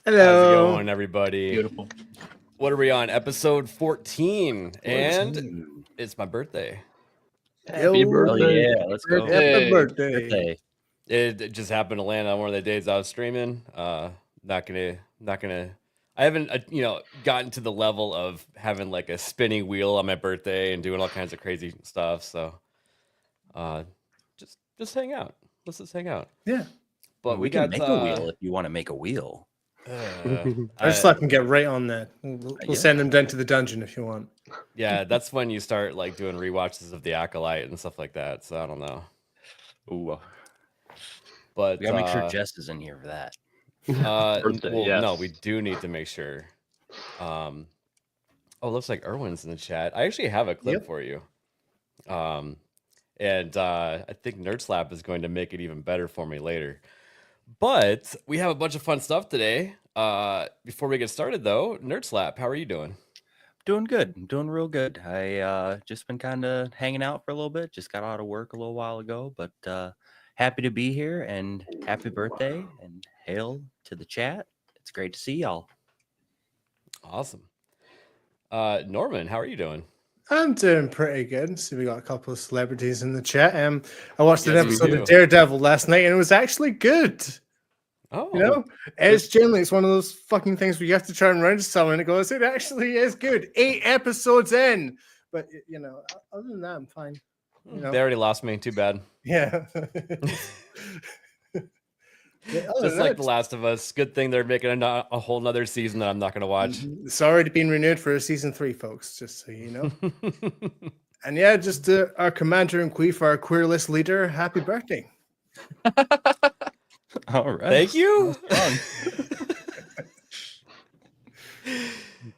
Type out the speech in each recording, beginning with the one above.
Hello. How's it going, everybody? Beautiful. What are we on? Episode 14. And it's my birthday. Happy birthday. Yeah, let's go. Happy birthday. It just happened to land on one of the days I was streaming. Not gonna. I haven't, gotten to the level of having like a spinning wheel on my birthday and doing all kinds of crazy stuff. So, just hang out. Let's just hang out. Yeah. But we can make a wheel if you want to make a wheel. I just let them get right on that. We'll send them down to the dungeon if you want. Yeah, that's when you start like doing rewatches of the Acolyte and stuff like that. So I don't know. Ooh. But we gotta make sure Jess is in here for that. No, we do need to make sure. Oh, looks like Erwin's in the chat. I actually have a clip for you. And I think Nerd Slap is going to make it even better for me later. But we have a bunch of fun stuff today. Before we get started, though, Nerd Slap, how are you doing? Doing good. I'm doing real good. I just been kind of hanging out for a little bit. Just got out of work a little while ago, but happy to be here and happy birthday and hail to the chat. It's great to see y'all. Awesome. Norman, how are you doing? I'm doing pretty good. So we got a couple of celebrities in the chat. I watched an episode of Daredevil last night, and it was actually good. Oh, it's one of those fucking things where you have to try and round someone and it goes, it actually is good. 8 episodes in, but other than that, I'm fine. They already lost me. Too bad. Yeah. Just like The Last of Us. Good thing they're making a whole nother season that I'm not going to watch. It's already been renewed for season 3, folks, just so you know. And yeah, just our commander and queef, our queerless leader, happy birthday. All right. Thank you.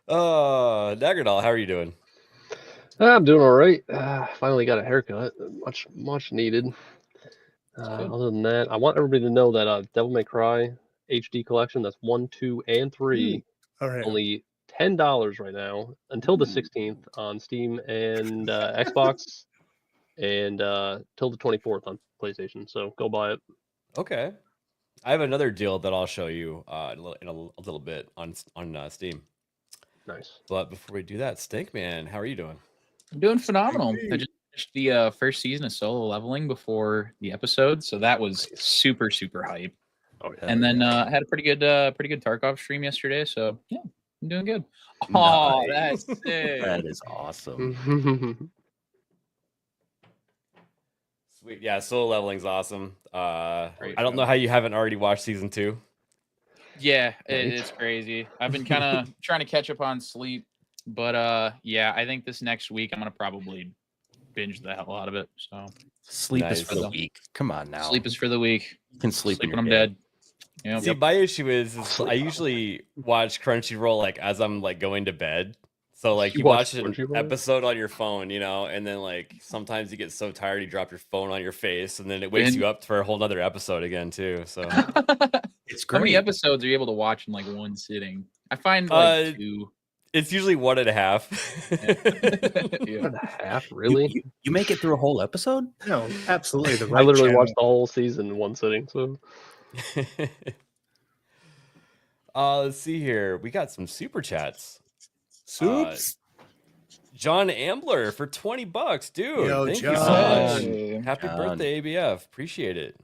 Daggerdoll, how are you doing? I'm doing all right. Finally got a haircut. Much needed. Other than that, I want everybody to know that Devil May Cry HD collection, that's 1, 2, and 3, only $10 right now until the 16th on Steam and Xbox, and till the 24th on PlayStation. So go buy it. Okay. I have another deal that I'll show you in a little bit on Steam. Nice. But before we do that, Stinkman, how are you doing? I'm doing phenomenal. I just finished the first season of Solo Leveling before the episode, so that was super hype. Oh, yeah. And then I had a pretty good Tarkov stream yesterday, so yeah, I'm doing good. Oh, Nice. that's sick. That is awesome. Sweet. Yeah, Solo Leveling's awesome. I don't know how you haven't already watched season 2. Yeah, it's crazy. I've been kind of trying to catch up on sleep, but yeah, I think this next week I'm gonna probably binge the hell out of it. So sleep is for the week. Come on now. Sleep is for the week. You can sleep when I'm dead. Yep. See, my issue is I usually watch Crunchyroll like as I'm like going to bed. So like you watch an episode on your phone, and then like sometimes you get so tired you drop your phone on your face, and then it wakes you up for a whole nother episode again too. So it's great. How many episodes are you able to watch in like one sitting? I find like 2. It's usually 1.5. 1.5, really? You make it through a whole episode? No, absolutely. I literally watched the whole season in one sitting. So let's see here. We got some super chats. Soups. John Ambler for $20, dude. Yo, Thank John. you so much. Happy John. birthday, ABF. Appreciate it.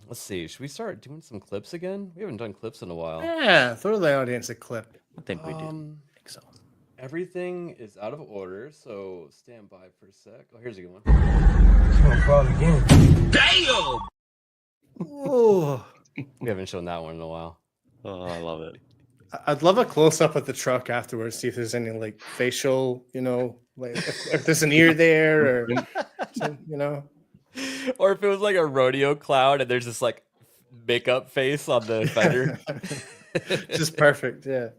Let's see. Should we start doing some clips again? We haven't done clips in a while. Yeah, throw the audience a clip. I think we do. I think so. Everything is out of order, so stand by for a sec. Oh, here's a good one. Damn! Oh. We haven't shown that one in a while. Oh, I love it. I'd love a close-up of the truck afterwards, see if there's any like facial, like if there's an ear there or Or if it was like a rodeo clown and there's this like makeup face on the fender. Just perfect, yeah.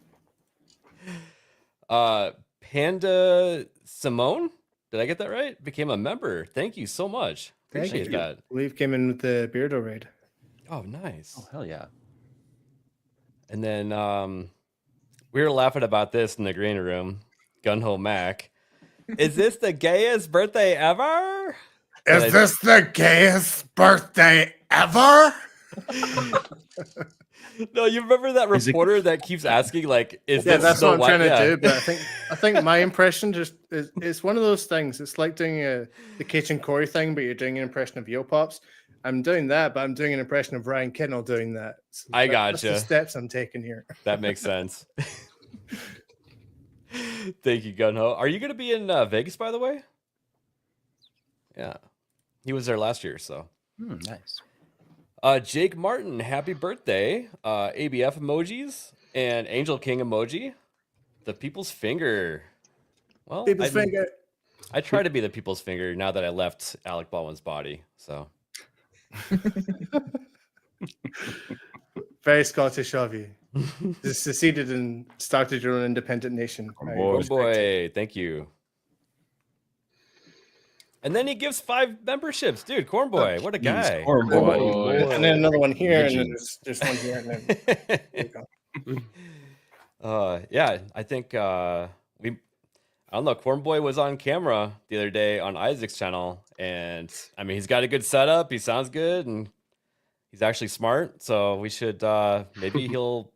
Panda Simone, did I get that right? Became a member. Thank you so much. Appreciate that. I believe came in with the Beardo raid. Oh, nice. Oh, hell yeah. And then we were laughing about this in the green room. Gunho Mac. Is this the gayest birthday ever? Is this the gayest birthday ever? No, you remember that reporter that keeps asking, like, "Is Yeah, this that's Snow what I'm White?" trying to Yeah. do. But I think my impression just is it's one of those things. It's like doing the Cage and Corey thing, but you're doing an impression of Yo Pops. I'm doing that, but I'm doing an impression of Ryan Kinnell doing that. So I that's the gotcha. steps I'm taking here. That makes sense. Thank you, Gunho. Are you going to be in Vegas, by the way? Yeah, he was there last year. So Nice. Jake Martin, happy birthday! ABF emojis and Angel King emoji. The people's finger. Well, People's finger. I try to be the people's finger now that I left Alec Baldwin's body. So Very Scottish of you. Just seceded and started your own independent nation. oh boy, thank you. And then he gives 5 memberships, dude. Cornboy, what a guy! Cornboy. And then another one here, and then Legends. there's one here, and then there you go. Yeah, I think I don't know. Cornboy was on camera the other day on Isaac's channel, and I mean, he's got a good setup. He sounds good, and he's actually smart. So we should maybe we'll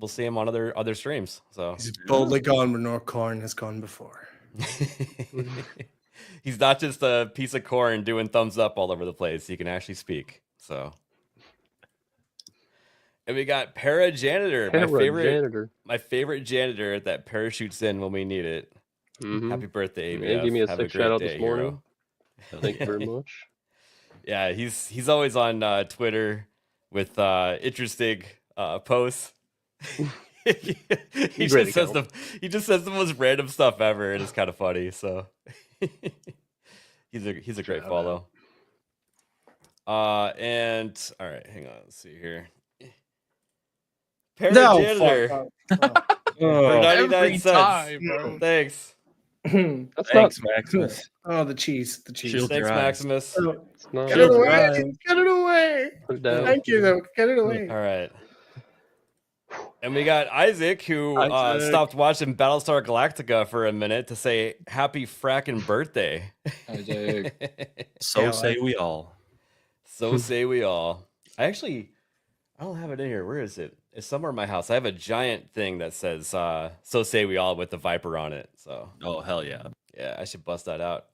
see him on other streams. So He's boldly gone where no corn has gone before. he's not just a piece of corn doing thumbs up all over the place. He can actually speak. So. And we got Para Janitor, my favorite janitor that parachutes in when we need it. Happy birthday, ABF. Yeah, give me a Have 6 great shout out day, this morning. hero. Thank you very much. Yeah, he's always on Twitter with interesting posts. he just says the most random stuff ever, and it's kind of funny. So he's a great follow. And all right, hang on, let's see here. Janitor for 99 cents. Bro. Thanks. Thanks, Maximus. Oh, the cheese. Shield Thanks, your eyes. Maximus. Oh, It's not get it away. Get it away. Put it down. Thank you, though. Get it away. All right. And we got Isaac, who Isaac. stopped watching Battlestar Galactica for a minute to say happy fracking birthday. So say we all. So say we all. I don't have it in here. Where is it? It's somewhere in my house. I have a giant thing that says so say we all with the Viper on it. So Oh, hell yeah. yeah, I should bust that out.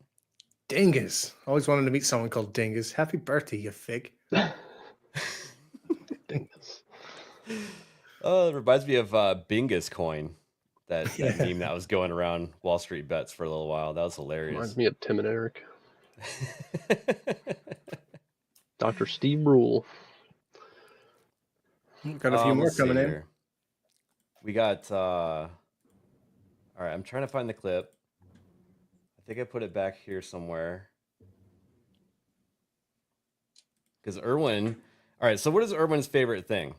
Dingus. Always wanted to meet someone called Dingus. Happy birthday, you fig. Dingus. Oh, it reminds me of Bingus coin. That meme that was going around Wall Street Bets for a little while. That was hilarious. Reminds me of Tim and Eric. Dr. Steve Brule. Got a few more let's see coming in. here. We got all right, I'm trying to find the clip. I think I put it back here somewhere. Because Erwin, all right, so what is Erwin's favorite thing?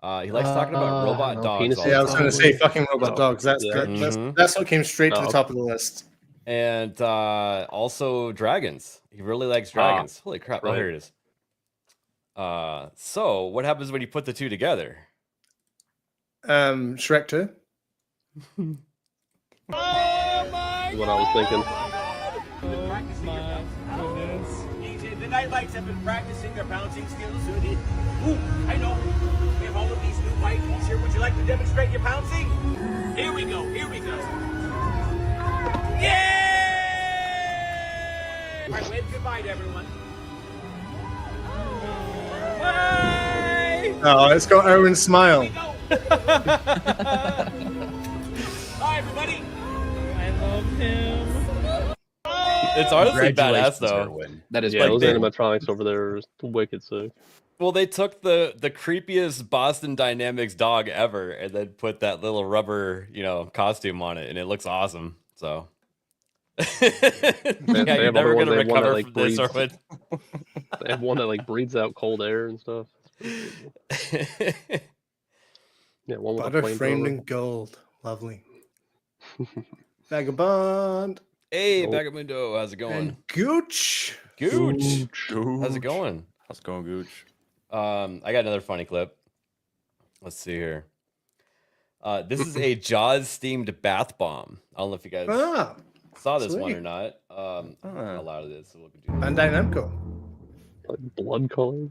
He likes talking about robot dogs. penis. all Yeah, I the was going to time. say fucking robot dogs. That's Yeah. good. Mhm. That's what came straight to the No. top of the list. And also dragons. He really likes dragons. Holy crap. right. Oh, here it is. So what happens when you put the two together? Shrek 2. What I was thinking. The Nightlights have been practicing their bouncing skills. Ooh, I know. We have all of these new Vikings here. Would you like to demonstrate your bouncing? Here we go. Here we go. Yay! All right, wave goodbye to everyone. Bye! Oh, it's got Erwin's smile. Here we go. Bye, everybody. It's honestly badass Congratulations, though. Erwin. That is Yeah, like those they- animatronics over there are wicked sick. Well, they took the creepiest Boston Dynamics dog ever and then put that little rubber, costume on it, and it looks awesome. So they yeah, you're have never other gonna ones, they have one that, recover like, from this, breathes. Erwin. They have one that like breathes out cold air and stuff. Yeah, one with a Butter framed flamethrower. in gold. Lovely. Vagabond. Hey, Oh. Bagamundo, how's it going? And Gooch. Gooch, Gooch. how's it going? How's it going, Gooch? I got another funny clip. Let's see here. This is a Jaws themed bath bomb. I don't know if you guys Ah, saw this one sweet. or not. How loud it is, so we can do that. Bandai Namco. Like blood colored.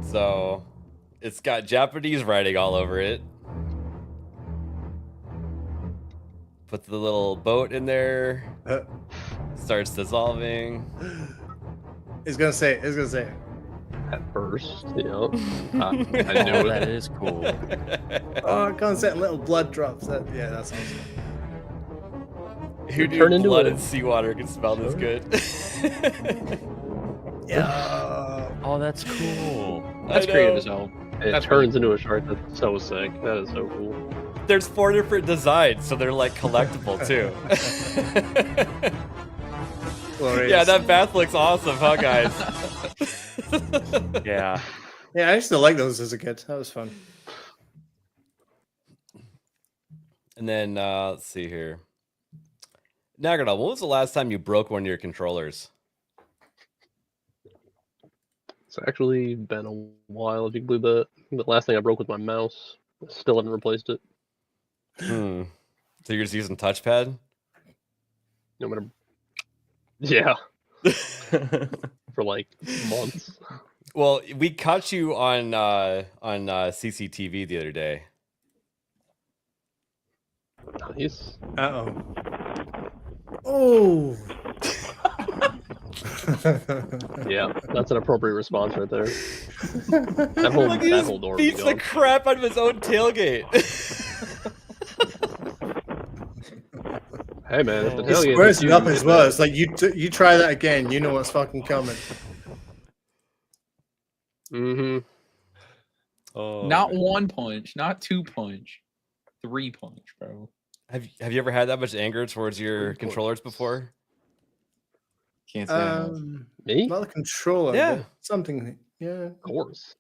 So it's got Japanese writing all over it. Put the little boat in there. Starts dissolving. It's gonna say it. At first, I knew That it. is cool. Oh, it comes out little blood drops. That's awesome. Who Turn knew into blood a- and seawater can smell this good? Yeah. Oh, that's cool. That's I creative know. as hell. It That's turns into a shark. That's so sick. That is so cool. There's 4 different designs, so they're like collectible too. Glorious. Yeah, that bath looks awesome, huh, guys? Yeah. Yeah, I used to like those as a kid. That was fun. And then let's see here. Nagana, when was the last time you broke one of your controllers? It's actually been a while. If you can believe that. The last thing I broke was my mouse. Still haven't replaced it. So you're just using touchpad? No matter. Yeah. For like months. Well, we caught you on CCTV the other day. Nice. Uh-oh. Oh. Yeah, that's an appropriate response right there. That whole, Look, he that just whole door would be beats the gone. crap out of his own tailgate. Hey man, if the It tailgate squares hits you you, up you as get well. that. It's like you try that again, you know what's fucking coming. Mm-hmm. Oh, Not man. 1 punch, not 2 punch, 3 punch, bro. Have you ever had that much anger towards your controllers before? Can't say I have. Me? Not a controller, Yeah. but something. Yeah. Of course.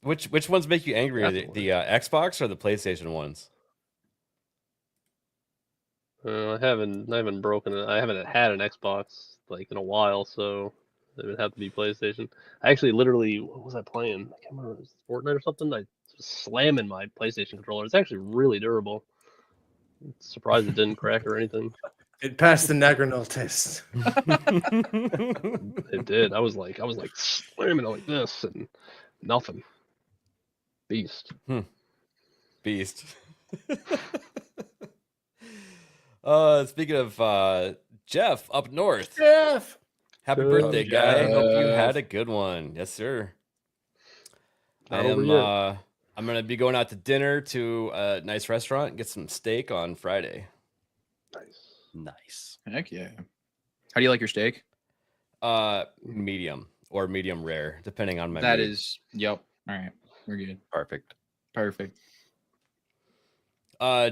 Which ones make you angrier, the Definitely. Xbox or the PlayStation ones? I haven't broken it. I haven't had an Xbox like in a while, so it would have to be PlayStation. I actually literally, what was I playing? I can't remember. It was Fortnite or something. I was slamming my PlayStation controller. It's actually really durable. I'm surprised it didn't crack or anything. It passed the Nagranol test. It did. I was like slamming it like this and nothing. Beast. Beast. Speaking of Jeff up north. Jeff. Happy Good birthday, guy. job. Hope you had a good one. Yes, sir. Not over yet. I'm gonna be going out to dinner to a nice restaurant and get some steak on Friday. Nice. Heck yeah. How do you like your steak? Medium or medium rare, depending on my That mood. is, yep. All right, we're good. Perfect. Perfect.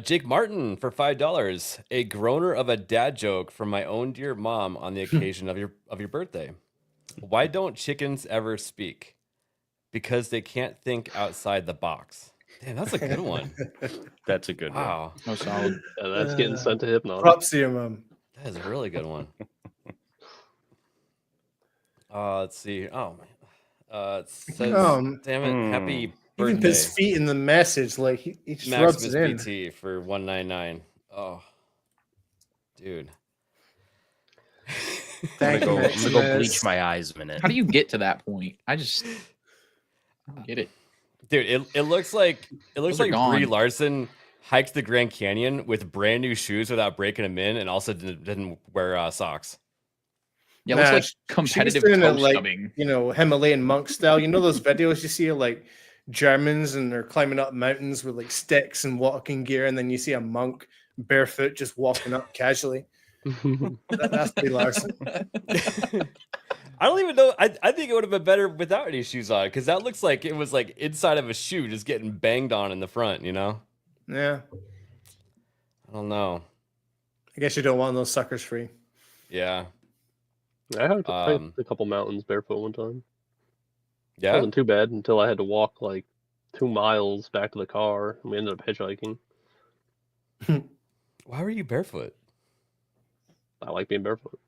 Jake Martin for $5. A groaner of a dad joke from my own dear mom on the occasion of your birthday. Why don't chickens ever speak? Because they can't think outside the box. Damn, that's a good one. That's a good one. Wow, No solid. Yeah, that's getting sent to Hypno. Props to your mom. that is a really good one. Let's see. Oh man. It says, damn it, happy birthday. Even his feet in the message, like he just rubs Maximus it in. BT for $199. Oh, dude. Thank you, I'm gonna go Maximus. bleach my eyes a minute. How do you get to that point? I don't get it. Dude, it looks like Those are Brie gone. Larson hiked the Grand Canyon with brand new shoes without breaking them in, and also didn't wear socks. Yeah, it looks Nah, like she's competitive doing it toe like, stubbing. you know, Himalayan monk style. You know those videos you see of like Germans and they're climbing up mountains with like sticks and walking gear, and then you see a monk barefoot just walking up casually. That's Brie Larson. I don't even know. I think it would have been better without any shoes on, because that looks like it was like inside of a shoe just getting banged on in the front, you know? Yeah, I don't know. I guess you don't want those suckers free. Yeah. I hiked a couple mountains barefoot one time. It Yeah. wasn't too bad until I had to walk like 2 miles back to the car, and we ended up hitchhiking. Why were you barefoot? I like being barefoot.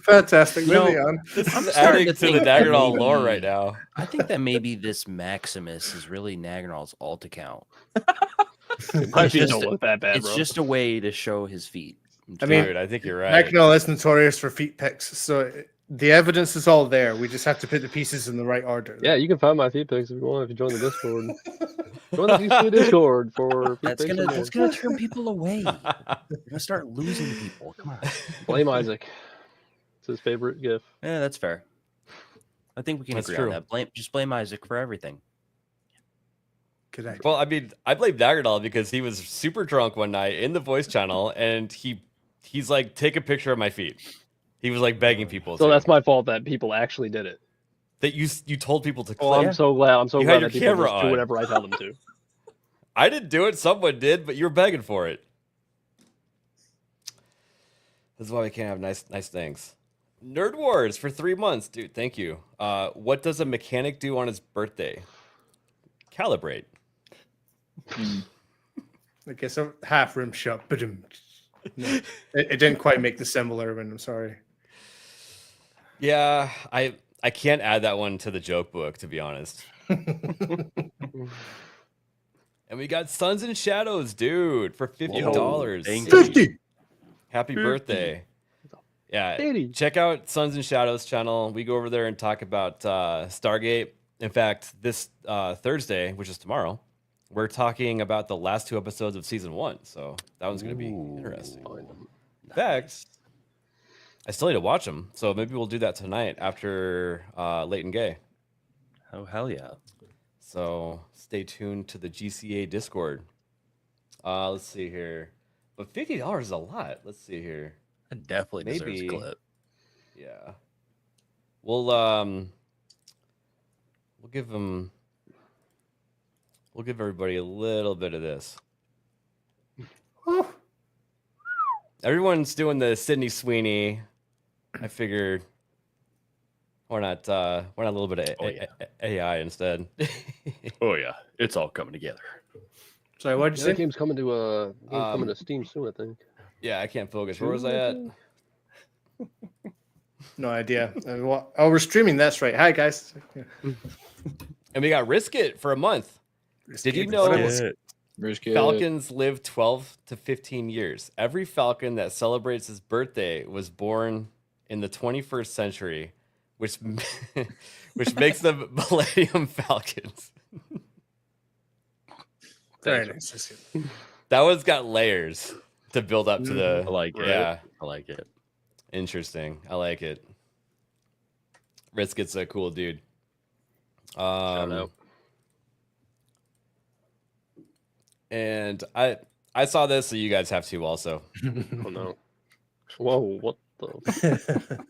Fantastic. You know, Moving on. This I'm is starting adding to to the think that Daggernall maybe- lore right now. I think that maybe this Maximus is really Nagnall's alt account. It might It's be just- don't look that bad, It's bro. just a way to show his feet. I mean, Dude, I think you're right. Mackinac is notorious for feet pics, so the evidence is all there. We just have to put the pieces in the right order. Yeah, you can find my feet pics if you want. If you join the Discord, join the GC Discord for feet That's pics. gonna turn people away. You're gonna start losing people. Come on. Blame Isaac. It's his favorite GIF. Yeah, that's fair. I think we can That's agree true. on that. Just blame Isaac for everything. Correct. Well, I mean, I blame Daggerdoll because he was super drunk one night in the voice channel, and he's like, take a picture of my feet. He was like begging people. So to. that's my fault that people actually did it. That you told people to click. Well, I'm so glad. I'm so You glad had that your people camera just do on. whatever I tell them to. I didn't do it. Someone did, but you were begging for it. This is why we can't have nice things. Nerd Wars for 3 months, dude. Thank you. What does a mechanic do on his birthday? Calibrate. I guess a half rim shot, but no, it didn't quite make the symbol, Erwin. I'm sorry. Yeah, I can't add that one to the joke book, to be honest. And we got Suns and Shadows, dude, for $50. Dang. 50. Happy birthday. Yeah, 80. check out Suns and Shadows channel. We go over there and talk about Stargate. In fact, this Thursday, which is tomorrow, we're talking about the last 2 episodes of season 1. So that one's going to be interesting. In fact, I still need to watch them. So maybe we'll do that tonight after Late and Gay. Oh, hell yeah. So stay tuned to the GCA Discord. Let's see here. But $50 is a lot. Let's see here. That definitely deserves Maybe. a clip. Yeah. We'll give everybody a little bit of this. Everyone's doing the Sydney Sweeney. I figured why not a little bit of AI instead. Oh yeah, it's all coming together. Sorry, what did Yeah, you that say? game's coming to Steam soon, I think. Yeah, I can't focus. Where was I at? No idea. Oh, we're streaming. That's right. Hi, guys. And we got Risk It for a month. Did you know Falcons live 12 to 15 years? Every Falcon that celebrates his birthday was born in the 21st century, which makes them Millennium Falcons. Very nice. That one's got layers to build up to the. I like it. Yeah, I like it. interesting. I like it. Risk It's a cool dude. Shout out. And I saw this, so you guys have to also. Oh no! Whoa! What the?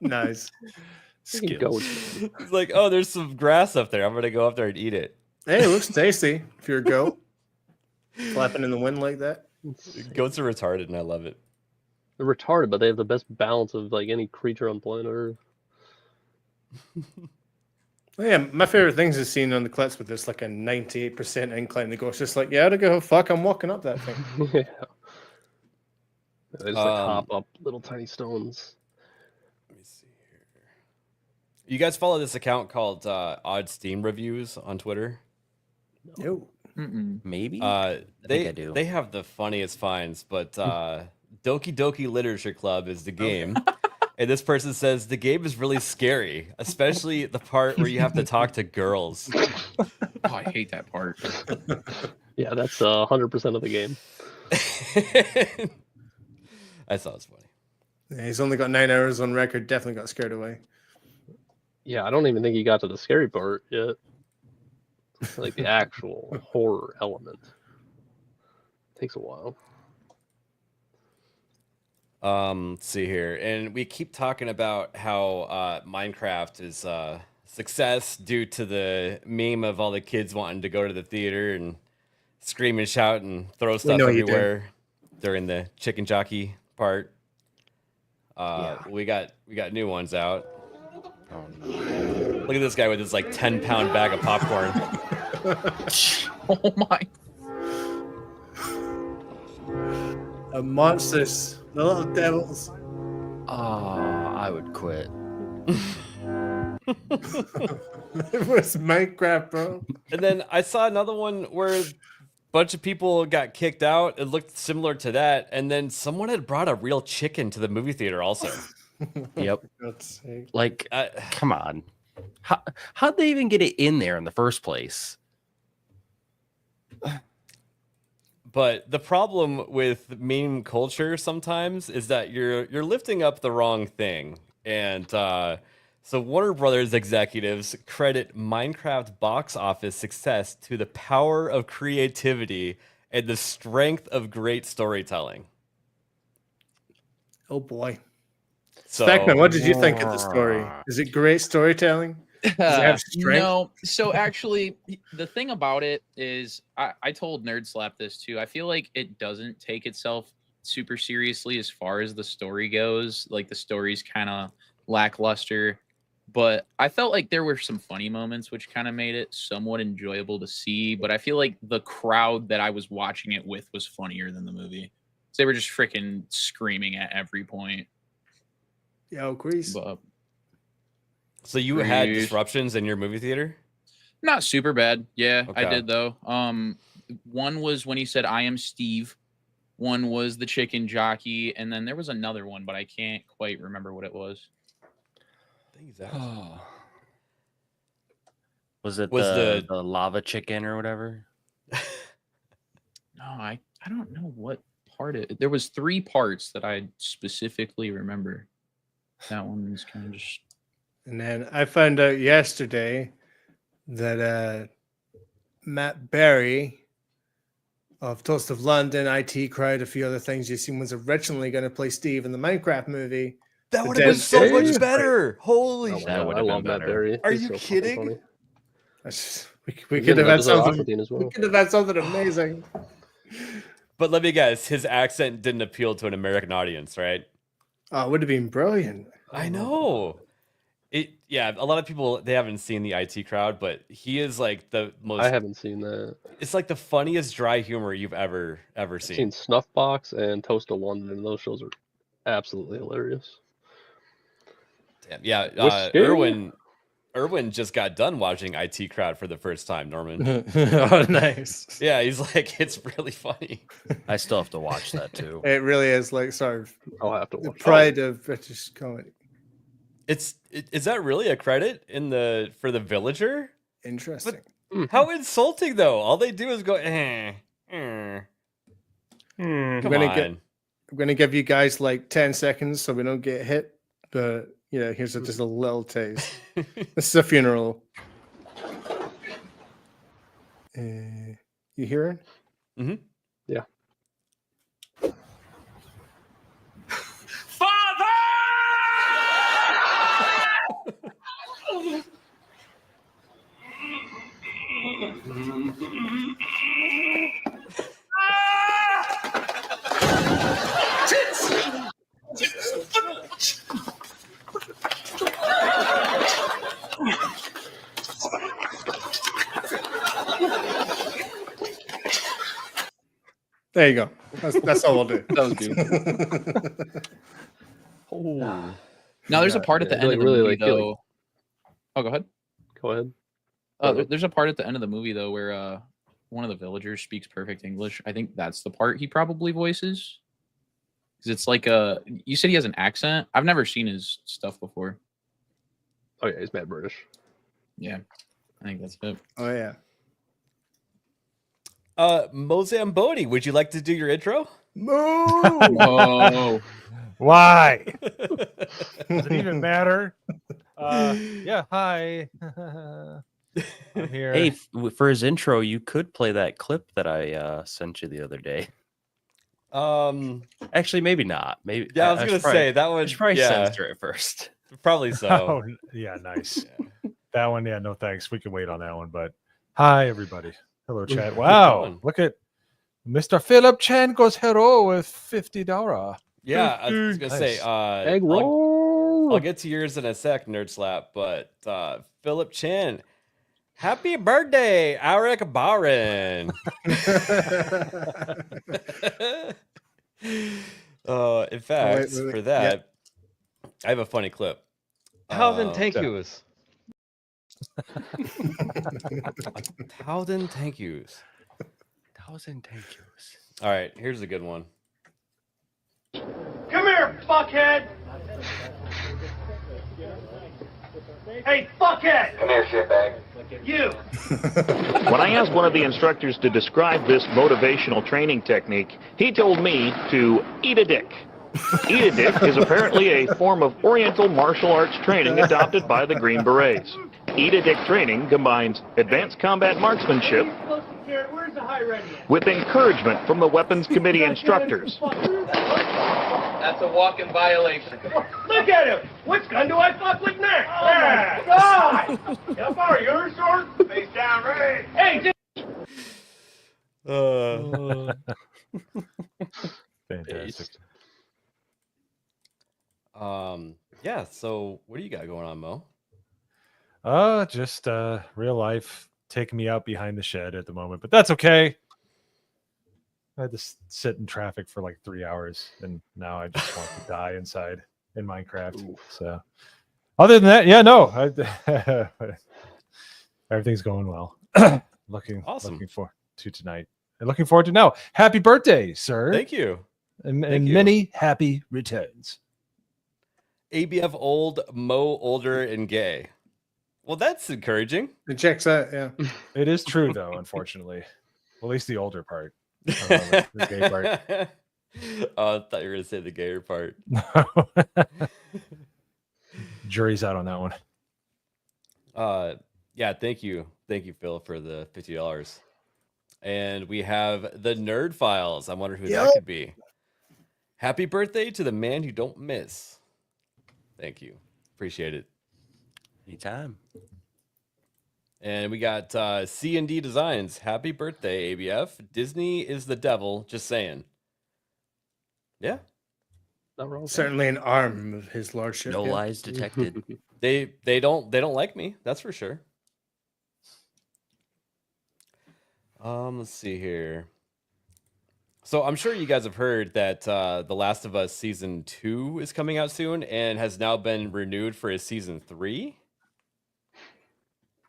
Nice. Freaking goat. It's like, oh, there's some grass up there. I'm gonna go up there and eat it. Hey, it looks tasty if you're a goat. Flapping in the wind like that. Goats are retarded, and I love it. They're retarded, but they have the best balance of like any creature on planet Earth. Yeah, my favorite things is seen on the clips with this like a 98% incline. The ghost just like, yeah, I don't give a fuck. I'm walking up that thing. Yeah. They just like hop up little tiny stones. Let me see here. You guys follow this account called Odd Steam Reviews on Twitter? No. Maybe. I do. They have the funniest finds, but Doki Doki Literature Club is the game. And this person says the game is really scary, especially the part where you have to talk to girls. Oh, I hate that part. Yeah, that's 100% of the game. I thought it was funny. Yeah, he's only got 9 hours on record. Definitely got scared away. Yeah, I don't even think he got to the scary part yet. Like the actual horror element. Takes a while. Let's see here. And we keep talking about how Minecraft is a success due to the meme of all the kids wanting to go to the theater and scream and shout and throw stuff know you do. everywhere during the chicken jockey part. We got new ones out. Oh, no. Look at this guy with his like 10-pound bag of popcorn. Oh my! The monsters, the little devils. Oh, I would quit. It was Minecraft, bro. And then I saw another one where a bunch of people got kicked out. It looked similar to that, and then someone had brought a real chicken to the movie theater also. Yep. That's sick. Like, come on. How'd they even get it in there in the first place? But the problem with meme culture sometimes is that you're lifting up the wrong thing. And so Warner Brothers executives credit Minecraft box office success to the power of creativity and the strength of great storytelling. Oh boy. So, Speckman, what did you think of the story? Is it great storytelling? Does it have strength? No. So actually, the thing about it is, I told Nerd Slap this too. I feel like it doesn't take itself super seriously as far as the story goes. Like the story's kind of lackluster, but I felt like there were some funny moments which kind of made it somewhat enjoyable to see. But I feel like the crowd that I was watching it with was funnier than the movie. So they were just freaking screaming at every point. Yeah, agrees. But so you had disruptions in your movie theater? not super bad. Yeah, I Okay. did though. One was when he said "I am Steve." One was the chicken jockey, and then there was another one, but I can't quite remember what it was. I think that Was it Was the lava chicken or whatever? No, I don't know what part it. There was 3 parts that I specifically remember. That one is kind of just. And then I found out yesterday that Matt Berry of Toast of London, IT Crowd, a few other things you've seen, was originally going to play Steve in the Minecraft movie. That But would have been then- so much Hey. better. Holy Oh my shit. That God, would I have love been Matt better. Berry. Are He's you so fucking kidding? funny. We Get could have him had as our something. Aquatine as We well. could have had something amazing. But let me guess, his accent didn't appeal to an American audience, right? Oh, it would have been brilliant. I know. Yeah, a lot of people, they haven't seen the IT Crowd, but he is like the most. I haven't seen that. It's like the funniest dry humor you've ever I've seen. seen Snuffbox and Toast of London, and those shows are absolutely hilarious. Damn. Yeah, Whiskey? Erwin just got done watching IT Crowd for the first time, Norman. Oh, nice. Yeah, he's like, it's really funny. I still have to watch that too. It really is like sort of I'll have to the watch. pride of British comedy. Is that really a credit for the Villager? Interesting. How insulting though! All they do is go, Come gonna on. I'm going to give you guys like 10 seconds so we don't get hit. But yeah, here's just a little taste. This is a funeral. You hearing? Mm-hmm. Yeah. There you go. That's all I'll do. That was good. Oh. Now there's a part at the end of the movie though. Oh, go ahead. Go ahead. There's a part at the end of the movie though where one of the villagers speaks perfect English. I think that's the part he probably voices. Because it's like you said he has an accent. I've never seen his stuff before. Oh yeah, he's mad British. Yeah, I think that's it. Oh yeah. Mozamboni, would you like to do your intro? Oh, Why? Does it even matter? Yeah, hi. I'm here. Hey, for his intro, you could play that clip that I sent you the other day. Actually, maybe not. Maybe. Yeah, I was gonna say that one. I should probably Yeah, censor it first. probably so. Oh, yeah, nice. That one, yeah, no thanks. We can wait on that one. But hi, everybody. Hello, chat. Wow, going. look at Mr. Philip Chen goes hello with $50. Yeah, I was gonna say. Egg roll. I'll get to yours in a sec, Nerd Slap. But Philip Chin, happy birthday, Eric Barron. In fact, wait. for that, I have a funny clip. Howden thank yous. Howden thank yous. Cousintankuous. All right, here's a good one. Come here, fuckhead! Hey, fuckhead! Come here, shitbag. You! When I asked one of the instructors to describe this motivational training technique, he told me to eat a dick. Eat a dick is apparently a form of Oriental martial arts training adopted by the Green Berets. Eat a dick training combines advanced combat marksmanship with encouragement from the weapons committee instructors. That's a walk-in violation. Look at him! Which gun do I fuck with next? Oh my God! How far your sword? Face down, right? Hey, Fantastic. Yeah, so what do you got going on, Mo? Just real life taking me out behind the shed at the moment, but that's okay. I had to sit in traffic for like 3 hours, and now I just want to die inside in Minecraft. Ooh. So, other than that, yeah, no, everything's going well. looking forward to tonight, and looking forward to now. Happy birthday, sir! Thank you, and you. many happy returns. ABF old, Mo older, and gay. Well, that's encouraging. It checks out, yeah. It is true, though, unfortunately. Well, at least the older part. The gay part. Oh, I thought you were going to say the gayer part. Jury's out on that one. Yeah, thank you, Phil, for the $50. And we have the Nerd Files. I wonder who that could be. Happy birthday to the man who don't miss. Thank you, appreciate it. Anytime. And we got C&D Designs. Happy birthday, ABF. Disney is the devil. Just saying. Yeah. Not wrong. Certainly an arm of his lordship. No yeah. lies detected. They don't like me. That's for sure. Let's see here. So I'm sure you guys have heard that The Last of Us Season 2 is coming out soon and has now been renewed for a Season 3.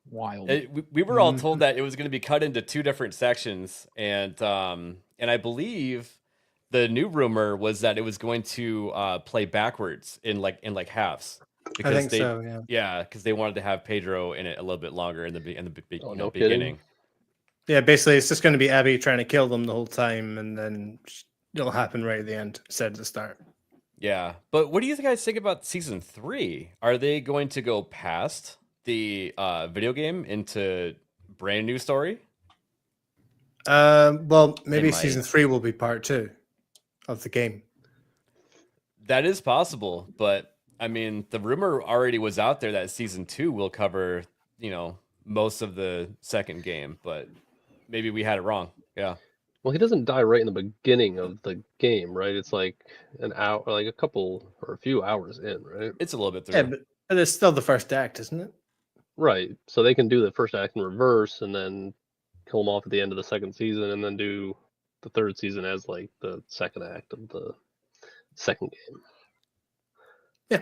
Wild. We were all told that it was going to be cut into 2 different sections, and I believe the new rumor was that it was going to play backwards in like halves. I think so, yeah. Yeah, because they wanted to have Pedro in it a little bit longer in the No beginning. kidding. Yeah, basically, it's just going to be Abby trying to kill them the whole time, and then it'll happen right at the end instead of the start. Yeah, but what do you guys think about Season 3? Are they going to go past the video game into brand new story? Well, maybe might. Season 3 will be part 2 of the game. That is possible, but I mean, the rumor already was out there that Season 2 will cover, most of the second game, but maybe we had it wrong. Yeah. Well, he doesn't die right in the beginning of the game, right? It's like an hour, like a couple or a few hours in, right? It's a little bit through. Yeah, but it's still the first act, isn't it? Right. So they can do the first act in reverse and then kill him off at the end of the second season, and then do the third season as like the second act of the second game. Yeah.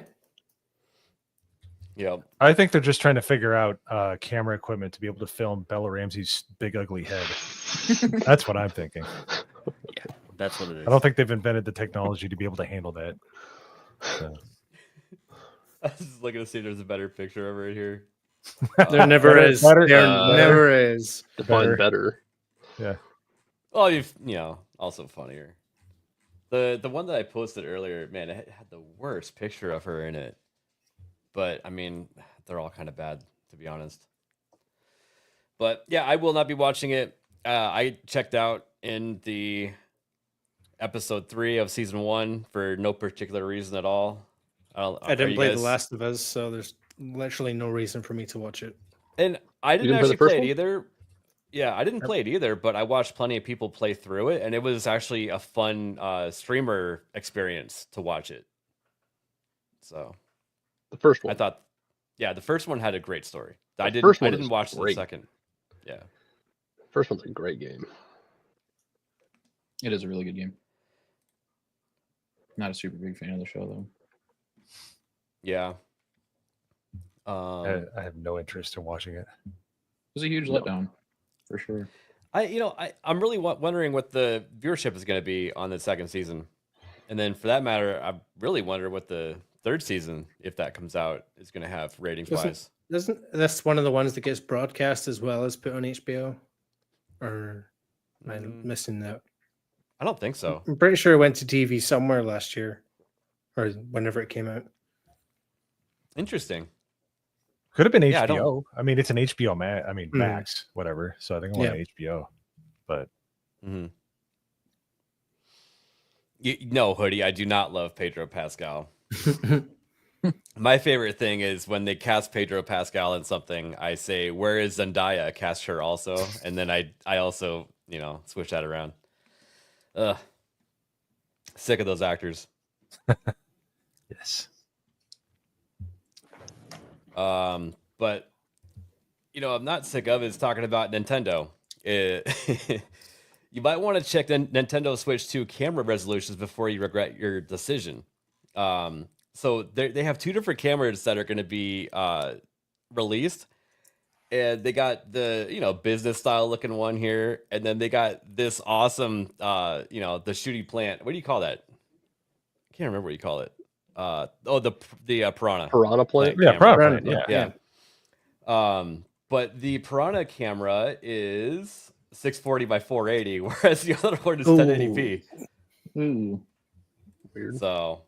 Yeah. I think they're just trying to figure out camera equipment to be able to film Bella Ramsey's big ugly head. That's what I'm thinking. Yeah, that's what it is. I don't think they've invented the technology to be able to handle that. So. I was just looking to see if there's a better picture of it here. There never is. better, There better. never is. Define better. Yeah. Well, also funnier. The one that I posted earlier, man, it had the worst picture of her in it. But I mean, they're all kind of bad, to be honest. But yeah, I will not be watching it. I checked out in the episode 3 of season 1 for no particular reason at all. I didn't play The Last of Us, so there's literally no reason for me to watch it. And I didn't didn't play the actually first play it one? either. Yeah, I didn't play it either, but I watched plenty of people play through it, and it was actually a fun streamer experience to watch it. So The first one. I thought, yeah, the first one had a great story. I first one didn't is watch the great. second. Yeah. First one's a great game. It is a really good game. Not a super big fan of the show though. Yeah. I have no interest in watching it. It was a huge letdown, for sure. I'm really wondering what the viewership is going to be on the second season. And then for that matter, I really wonder what the third season, if that comes out, is going to have ratings wise. Isn't this one of the ones that gets broadcast as well as put on HBO? Or am I missing that? I don't think so. I'm pretty sure it went to TV somewhere last year or whenever it came out. Interesting. Could have been Yeah, HBO. I mean, it's an HBO Max, whatever. So I think it went to HBO. But no, Hoodie, I do not love Pedro Pascal. My favorite thing is when they cast Pedro Pascal in something, I say, "Where is Zendaya? Cast her also," and then I also switch that around. Ugh, sick of those actors. Yes. But I'm not sick of is talking about Nintendo. You might want to check the Nintendo Switch 2 camera resolutions before you regret your decision. So they have two different cameras that are going to be released, and they got the business style looking one here, and then they got this awesome the shooting plant. What do you call that? I can't remember what you call it. The piranha plant. Yeah, piranha plant. Yeah. But the piranha camera is 640 by 480, whereas the other one is 1080p. Weird. So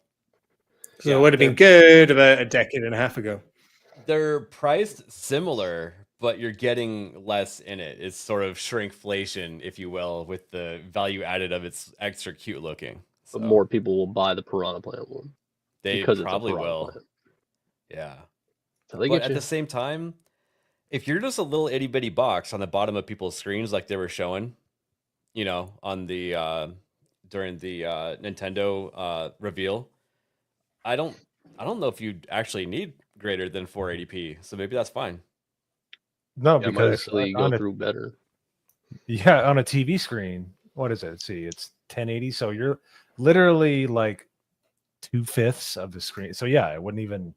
it would have been good about a decade and a half ago. They're priced similar, but you're getting less in it. It's sort of shrinkflation, if you will, with the value added of it's extra cute looking. But more people will buy the piranha plant one. They because probably it's a will. plant. Yeah. So they but get at you. the same time, if you're just a little itty bitty box on the bottom of people's screens, like they were showing, on the during the Nintendo reveal, I don't know if you actually need greater than 480p. So maybe that's fine. No, It might because actually go through better. Yeah, on a TV screen, what is it? Let's see, it's 1080. So you're literally like 2/5 of the screen. So yeah, it wouldn't even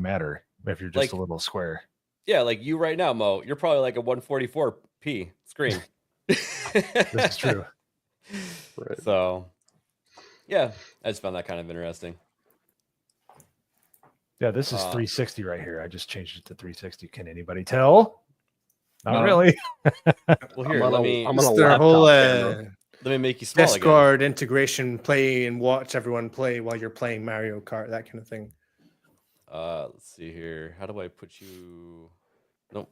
matter if you're just a little square. Yeah, like you right now, Mo, you're probably like a 144p screen. This is true. Right. So yeah, I just found that kind of interesting. Yeah, this is 360 right here. I just changed it to 360. Can anybody tell? Not No. really. Well, here, let me make you small Discord integration, play and watch everyone play while you're playing Mario Kart, that kind of thing. Let's see here. How do I put you? Nope.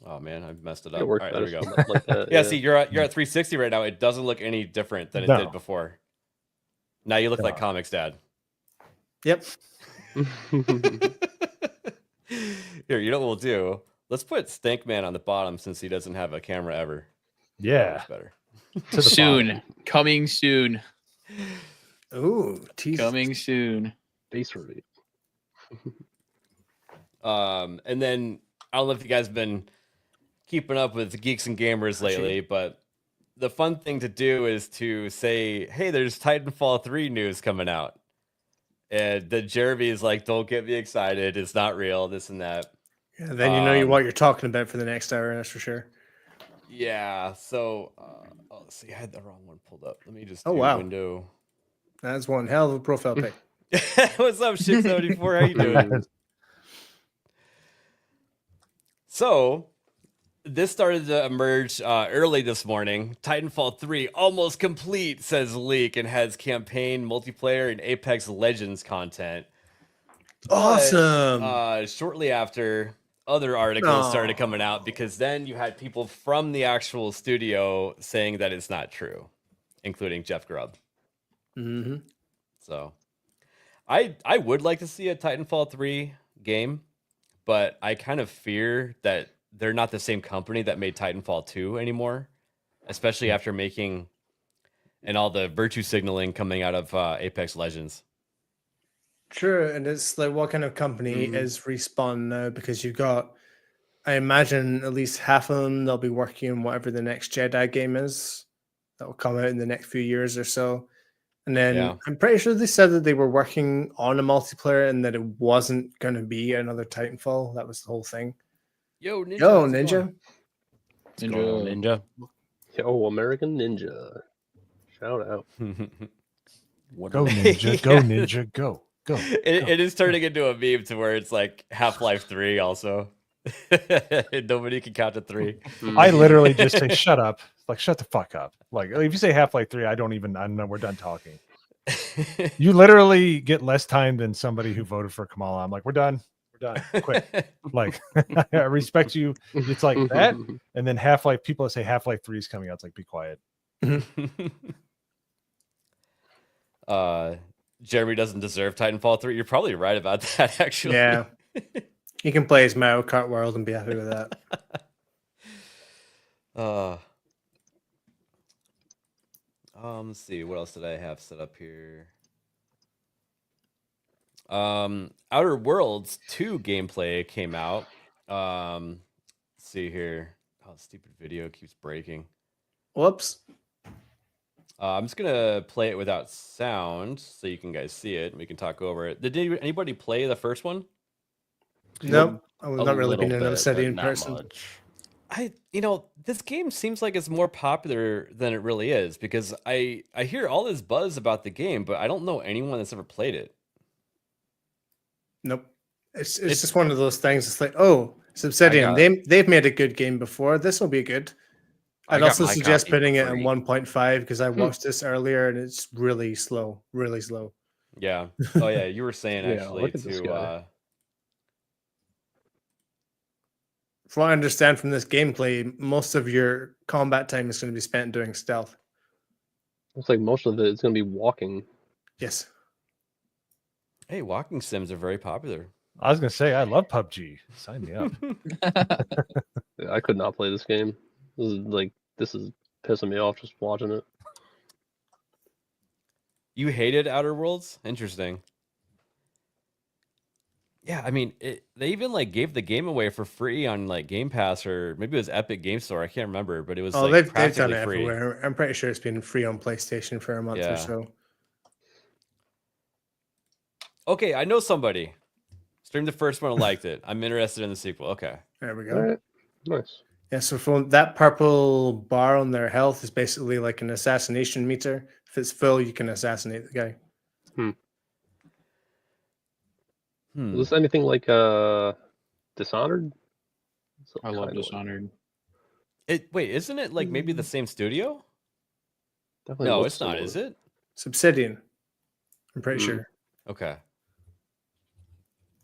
Oh man, I messed it up. All right, there we go. Like that, yeah, see, you're at 360 right now. It doesn't look any different than it did before. Now you look like Comics Dad. Yep. Here, you know what we'll do? Let's put Stankman on the bottom since he doesn't have a camera ever. Yeah. Better. Soon. Coming soon. Ooh, coming soon. Base review. And then I don't know if you guys have been keeping up with Geeks and Gamers lately, but the fun thing to do is to say, hey, there's Titanfall 3 news coming out. And then Jeremy is like, don't get me excited. It's not real, this and that. Yeah, then you know what you're talking about for the next hour, that's for sure. Yeah, so let's see, I had the wrong one pulled up. Let me just do window. That's one hell of a profile pic. What's up, Shit74? How you doing? So, this started to emerge early this morning. Titanfall 3 almost complete, says leak, and has campaign, multiplayer, and Apex Legends content. Awesome. But, shortly after, other articles started coming out because then you had people from the actual studio saying that it's not true, including Jeff Grubb. Mm-hmm. So, I would like to see a Titanfall 3 game, but I kind of fear that they're not the same company that made Titanfall 2 anymore, especially after making and all the virtue signaling coming out of Apex Legends. Sure, and it's like, what kind of company is Respawn now? Because you've got, I imagine, at least half of them, they'll be working on whatever the next Jedi game is that will come out in the next few years or so. And then I'm pretty sure they said that they were working on a multiplayer and that it wasn't going to be another Titanfall. That was the whole thing. Yo, Ninja. Yo, how's it going? Ninja. What's going on, Ninja? Yo, American Ninja. Shout out. What Go a- Ninja, go Ninja, go. Go. It is turning into a meme to where it's like Half-Life 3 also. Nobody can count to 3. I literally just say, shut up. Like, shut the fuck up. Like, if you say Half-Life 3, I don't know. We're done talking. You literally get less time than somebody who voted for Kamala. I'm like, we're done. We're done. Quick. Like, I respect you. It's like that. And then Half-Life, people that say Half-Life 3 is coming out. It's like, be quiet. Jeremy doesn't deserve Titanfall 3. You're probably right about that, actually. Yeah. You can play as Mario Kart World and be happy with that. Let's see. What else did I have set up here? Outer Worlds 2 gameplay came out. Let's see here. Oh, stupid video keeps breaking. Whoops. I'm just gonna play it without sound so you can guys see it and we can talk over it. Did anybody play the first one? Nope. I was A not really little being an bit, Obsidian but not person. much. This game seems like it's more popular than it really is because I hear all this buzz about the game, but I don't know anyone that's ever played it. Nope. It's just one of those things. It's like, oh, it's Obsidian. They've made a good game before. This will be good. I'd also suggest putting it at 1.5 because I watched this earlier and it's really slow, really slow. Yeah. Oh yeah, you were saying actually look at this guy. From what I understand from this gameplay, most of your combat time is going to be spent doing stealth. Looks like most of it is going to be walking. Yes. Hey, walking sims are very popular. I was going to say, I love PUBG. Sign me up. Yeah, I could not play this game. This is pissing me off just watching it. You hated Outer Worlds? Interesting. Yeah, I mean, they even like gave the game away for free on like Game Pass or maybe it was Epic Game Store. I can't remember, but it was like they've practically done it free. everywhere. I'm pretty sure it's been free on PlayStation for a month Yeah. or so. Okay, I know somebody. Streamed the first one and liked it. I'm interested in the sequel. Okay. There we go. All right. Nice. Yeah, so from that purple bar on their health is basically like an assassination meter. If it's full, you can assassinate the guy. Is this anything like Dishonored? I love Dishonored. Wait, isn't it like maybe the same studio? Definitely No, looks it's not, similar. is it? It's Obsidian. I'm pretty sure. Okay.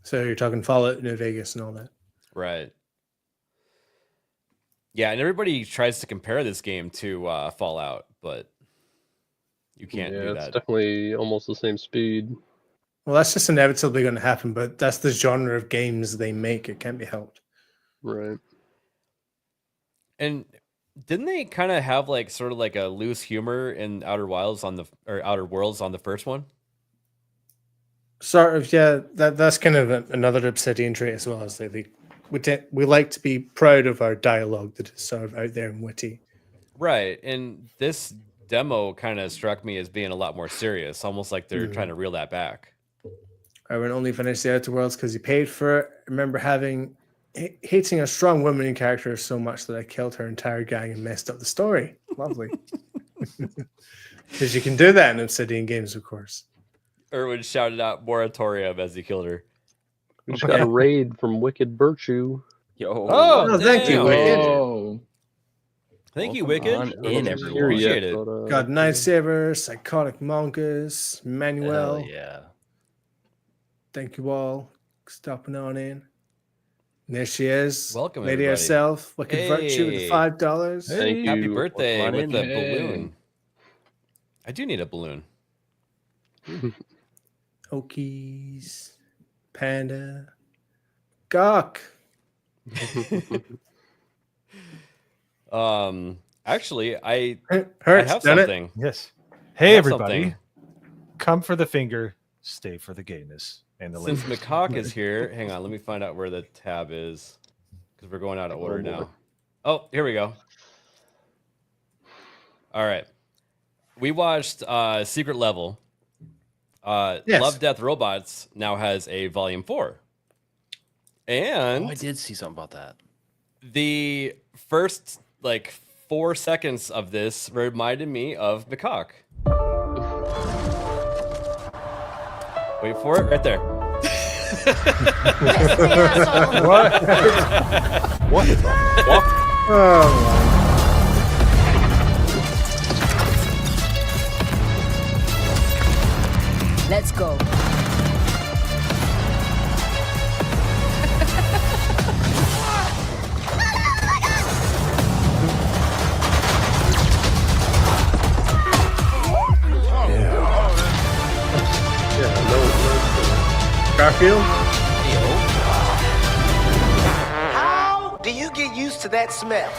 So you're talking Fallout, New Vegas, and all that. Right. Yeah, and everybody tries to compare this game to Fallout, but you can't do It's that. definitely almost the same speed. Well, that's just inevitably going to happen, but that's the genre of games they make. It can't be helped. Right. And didn't they kind of have like sort of like a loose humor in Outer Worlds on the first one? Sort of, yeah. That's kind of another Obsidian trait as well. As we like to be proud of our dialogue that is sort of out there and witty. Right. And this demo kind of struck me as being a lot more serious, almost like they're trying to reel that back. I would only finish the Outer Worlds because he paid for it. I remember hating a strong woman character so much that I killed her entire gang and messed up the story. Lovely. Because you can do that in Obsidian games, of course. Erwin shouted out moratorium as he killed her. We just got a raid from Wicked Virtue. Yo. Oh, thank you, Wicked. Oh, Thank you, Welcome Wicked. on in, everyone. Appreciate it. Got Night Saber, Psychotic Mongoose, Manuel. Hell yeah. Thank you all. Stopping on in. And there she is. Welcome, Lady everybody. herself. Wicked Virtue with Hey. $5. Thank you. Happy birthday Welcome on with in. the Hey. balloon. I do need a balloon. Okies. Panda. Gawk. Actually, I Hurts, have done it? something. Yes. I Hey, have everybody. something. Come for the finger, stay for the gayness. And the Since ladies. McCawk is here, hang on, let me find out where the tab is. Because we're going out of order now. Oh, here we go. All right. We watched Secret Level. Yes. Love, Death, Robots now has a volume 4. And Oh, I did see something about that. The first like 4 seconds of this reminded me of Macaque. Wait for it, right there. What? What? What? Oh, Let's go. Garfield? How do you get used to that smell?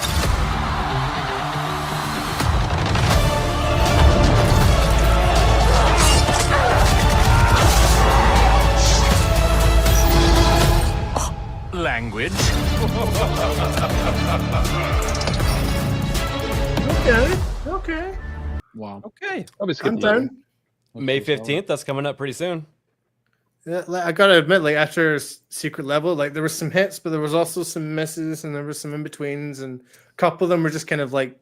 Language. Okay. Wow. Okay. I'll be I'm skipping that one. down. May 15th, that's coming up pretty soon. Yeah, I gotta admit, like after secret level, like there was some hits, but there was also some misses, and there was some in betweens, and a couple of them were just kind of like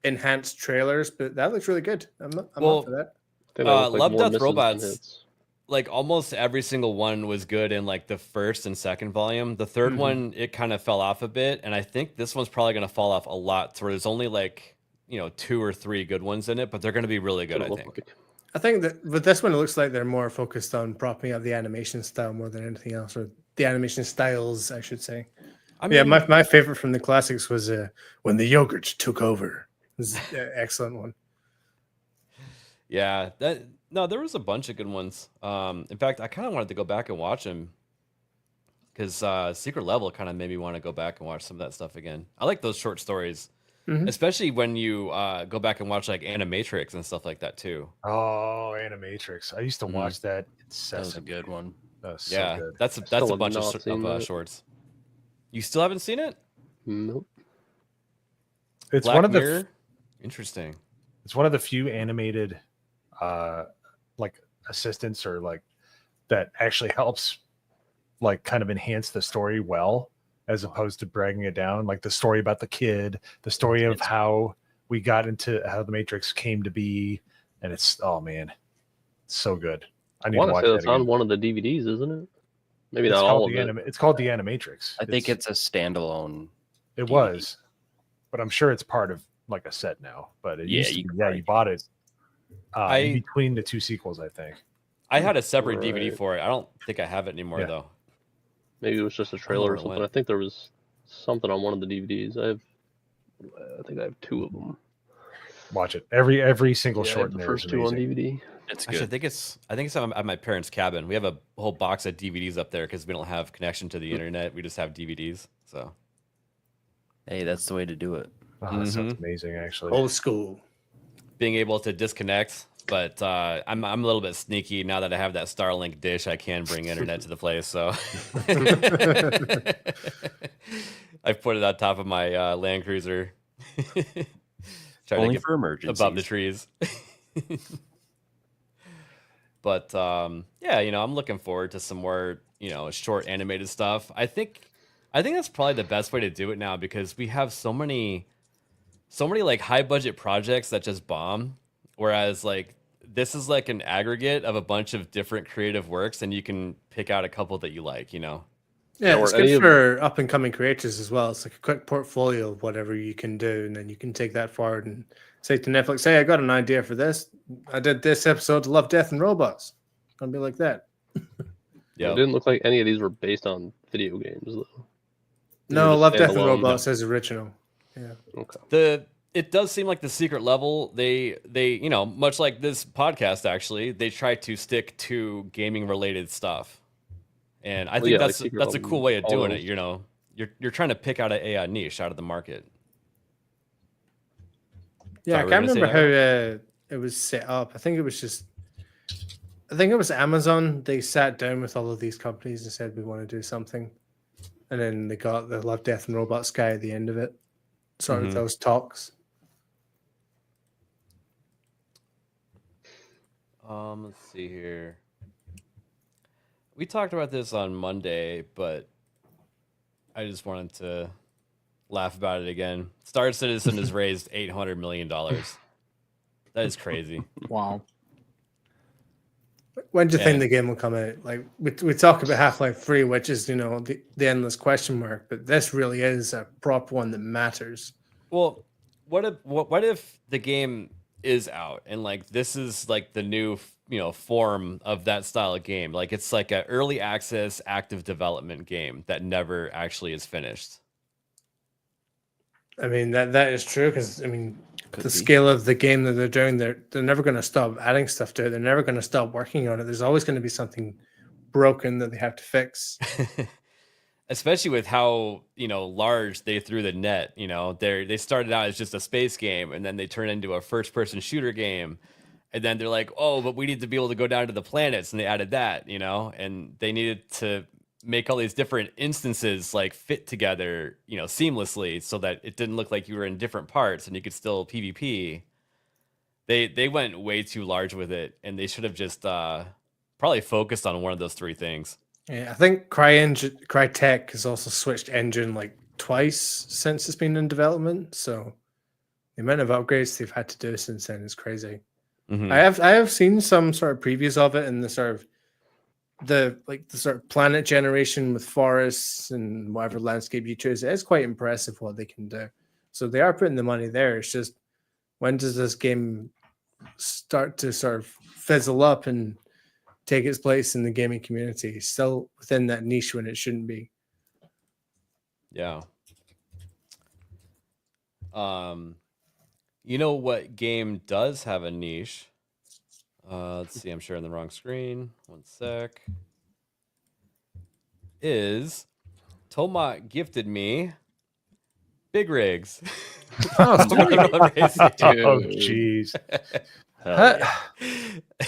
enhanced trailers. But that looks really good. I'm up for that. I think that looked like Love more Death misses than Robots. hits. Like almost every single one was good in like the first and second volume. The third one, it kind of fell off a bit, and I think this one's probably going to fall off a lot. So there's only like 2 or 3 good ones in it, but they're going to be really good. I Look think. like- I think that with this one, it looks like they're more focused on propping up the animation style more than anything else, or the animation styles, I should say. I mean, Yeah, my favorite from the classics was when the yogurt took over. It was an excellent one. Yeah, there was a bunch of good ones. In fact, I kind of wanted to go back and watch them because Secret Level kind of made me want to go back and watch some of that stuff again. I like those short stories, especially when you go back and watch like Animatrix and stuff like that too. Oh, Animatrix. I used to watch that That was a incessantly. good one. That was so Yeah, good. that's a Still have bunch not seen of that. shorts. You still haven't seen it? Nope. It's Black one of the Mirror? Interesting. it's one of the few animated like assistants or like that actually helps like kind of enhance the story well as opposed to dragging it down. Like the story about the kid, the story of how we got into how the Matrix came to be, and it's oh man, it's so good. I I need to want to watch say that that's again. on one of the DVDs, isn't it? Maybe It's not all called of the it. It's called the Animatrix. I think it's a standalone. it DVD. was, but I'm sure it's part of like a set now. But it Yeah, used to you be, can yeah, probably you bought it I- in between the 2 sequels, I think. I had a separate DVD Right. for it. I don't think I have it anymore Yeah. though. Maybe it was just a where trailer or it something. went. I think there was something on one of the DVDs. I think I have 2 of them. Watch it. Every single Yeah, I short have in the there is first 2 on amazing. DVD. It's Actually, good. I think it's at my parents' cabin. We have a whole box of DVDs up there because we don't have connection to the internet. We just have DVDs. So Hey, that's the way to do it. Oh, that sounds amazing, actually. Old school. being able to disconnect, but I'm a little bit sneaky now that I have that Starlink dish. I can bring internet to the place, so I put it on top of my Land Cruiser. Try to Only get for emergencies. above the trees. But yeah, I'm looking forward to some more, short animated stuff. I think that's probably the best way to do it now because we have so many like high budget projects that just bomb, whereas like this is like an aggregate of a bunch of different creative works, and you can pick out a couple that you like. Yeah, Or it's any good of- for up and coming creators as well. It's like a quick portfolio of whatever you can do, and then you can take that forward and say to Netflix, "Hey, I got an idea for this. I did this episode of Love, Death, and Robots." I'll be like that. Yeah, It didn't look like any of these were based on video games, though. These No, were just Love, Death, and standalone. Robots is original. Yeah. Okay. It does seem like the Secret Level, they much like this podcast actually, they try to stick to gaming related stuff, and I think yeah, like that's Secret a Level, cool way of all doing those. it. You're trying to pick out a niche out of the market. Yeah, Sorry, I can't were you remember gonna how it was set up. I think it was Amazon. They sat down with all of these companies and said we want to do something, and then they got the Love, Death, and Robots guy at the end of it. Sort of those talks. Let's see here. We talked about this on Monday, but I just wanted to laugh about it again. Star Citizen has raised $800 million. That is crazy. Wow. When do you think the game will come out? Like we talk about Half-Life 3, which is the endless question mark, but this really is a proper one that matters. Well, what if the game is out and like this is like the new form of that style of game? Like it's like an early access, active development game that never actually is finished. I mean that is true because the scale of the game that they're doing, they're never going to stop adding stuff to it. They're never going to stop working on it. There's always going to be something broken that they have to fix. Especially with how large they threw the net. They started out as just a space game, and then they turned into a first-person shooter game, and then they're like, oh, but we need to be able to go down to the planets, and they added that. And they needed to make all these different instances like fit together, seamlessly, so that it didn't look like you were in different parts and you could still PvP. They went way too large with it, and they should have just probably focused on one of those three things. Yeah, I think Crytek has also switched engine like twice since it's been in development. So the amount of upgrades they've had to do since then is crazy. Mm-hmm. I have seen some sort of previews of it and the sort of planet generation with forests and whatever landscape you choose. It's quite impressive what they can do. So they are putting the money there. It's just, when does this game start to sort of fizzle up and take its place in the gaming community? Still within that niche when it shouldn't be. Yeah. What game does have a niche? Let's see, I'm sharing the wrong screen. One sec. Is Tomat gifted me Big Rigs. Oh, jeez.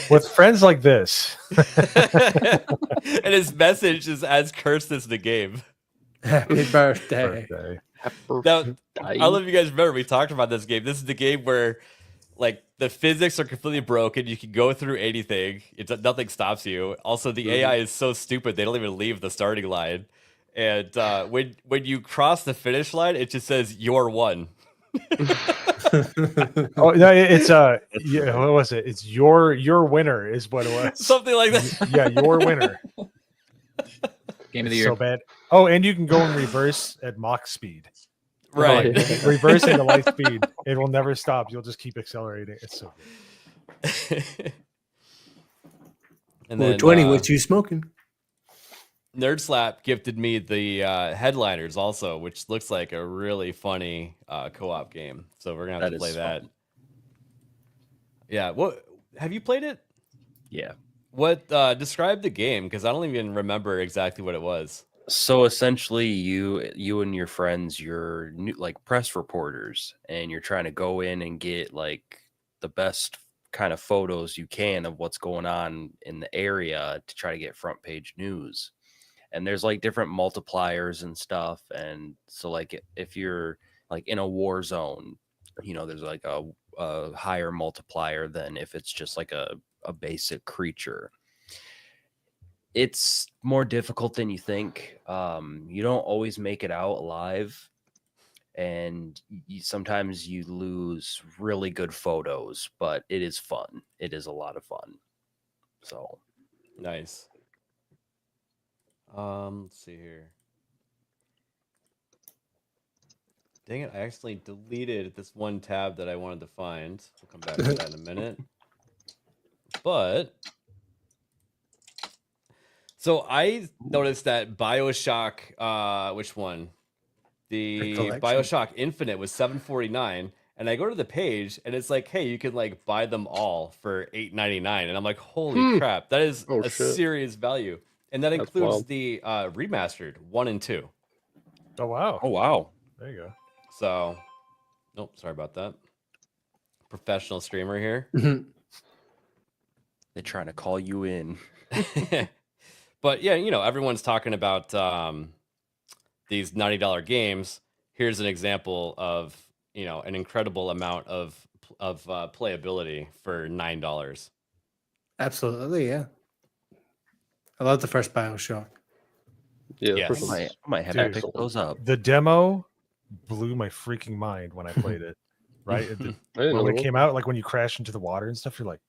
With friends like this. And his message is as cursed as the game. Happy birthday. Now, I don't know if you guys remember, we talked about this game. This is the game where like the physics are completely broken. You can go through anything. Nothing stops you. Also, the AI is so stupid they don't even leave the starting line. And when you cross the finish line, it just says you're one. Oh no, it's what was it? It's your winner is what it was. Something like that. Yeah, your winner. Game of the year. So bad. Oh, and you can go in reverse at Mach speed. Right. Reverse into light speed. It will never stop. You'll just keep accelerating. It's so good. And then 20, what you smoking? Nerd Slap gifted me the Headliners also, which looks like a really funny co-op game. So we're gonna have to play that. Yeah. What have you played it? Yeah. What describe the game? Because I don't even remember exactly what it was. So essentially, you and your friends, you're like press reporters, and you're trying to go in and get like the best kind of photos you can of what's going on in the area to try to get front page news. And there's like different multipliers and stuff. And so like if you're like in a war zone, there's like a higher multiplier than if it's just like a basic creature. It's more difficult than you think. You don't always make it out alive, and sometimes you lose really good photos, but it is fun. It is a lot of fun. So nice. Let's see here. Dang it, I accidentally deleted this one tab that I wanted to find. We'll come back to that in a minute. But so I noticed that Bioshock, which one? The Bioshock Infinite was $7.49, and I go to the page and it's like, hey, you can like buy them all for $8.99, and I'm like, holy crap, that is serious value, and that includes the remastered 1 and 2. Oh wow! Oh wow! There you go. So, nope, sorry about that. Professional streamer here. They're trying to call you in. But yeah, everyone's talking about these $90 games. Here's an example of an incredible amount of playability for $9. Absolutely, yeah. I love the first Bioshock. Yeah, yes. the first I might have to pick those up. The demo blew my freaking mind when I played it. Right? When it came out, like when you crash into the water and stuff, you're like,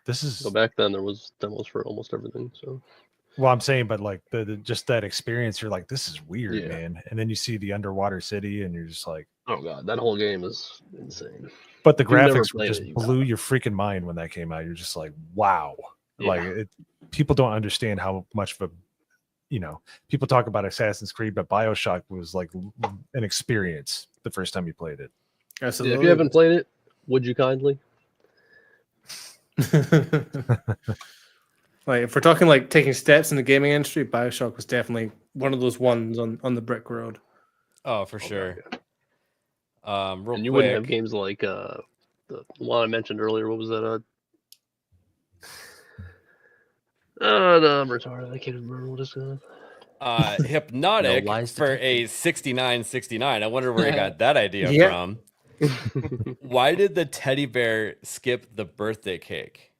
this is. So back then there was demos for almost everything. So. Well, I'm saying, but like just that experience, you're like, this is weird, Yeah. man. And then you see the underwater city, and you're just like, oh god, that whole game is insane. But the If you've never graphics played just it, you blew your freaking mind when that came out. You're just like, wow. Yeah. Like people don't understand how much of a, people talk about Assassin's Creed, but Bioshock was like an experience the first time you played it. Absolutely. If you haven't played it, would you kindly? Like if we're talking like taking steps in the gaming industry, Bioshock was definitely one of those ones on the brick road. Oh, for sure. Real And you quick, wouldn't have games like the one I mentioned earlier. What was that? The retarded. I can't remember what it's called. Hypnotic No lies for a detected. 6969. I wonder where he got that idea Yeah. from. Why did the teddy bear skip the birthday cake?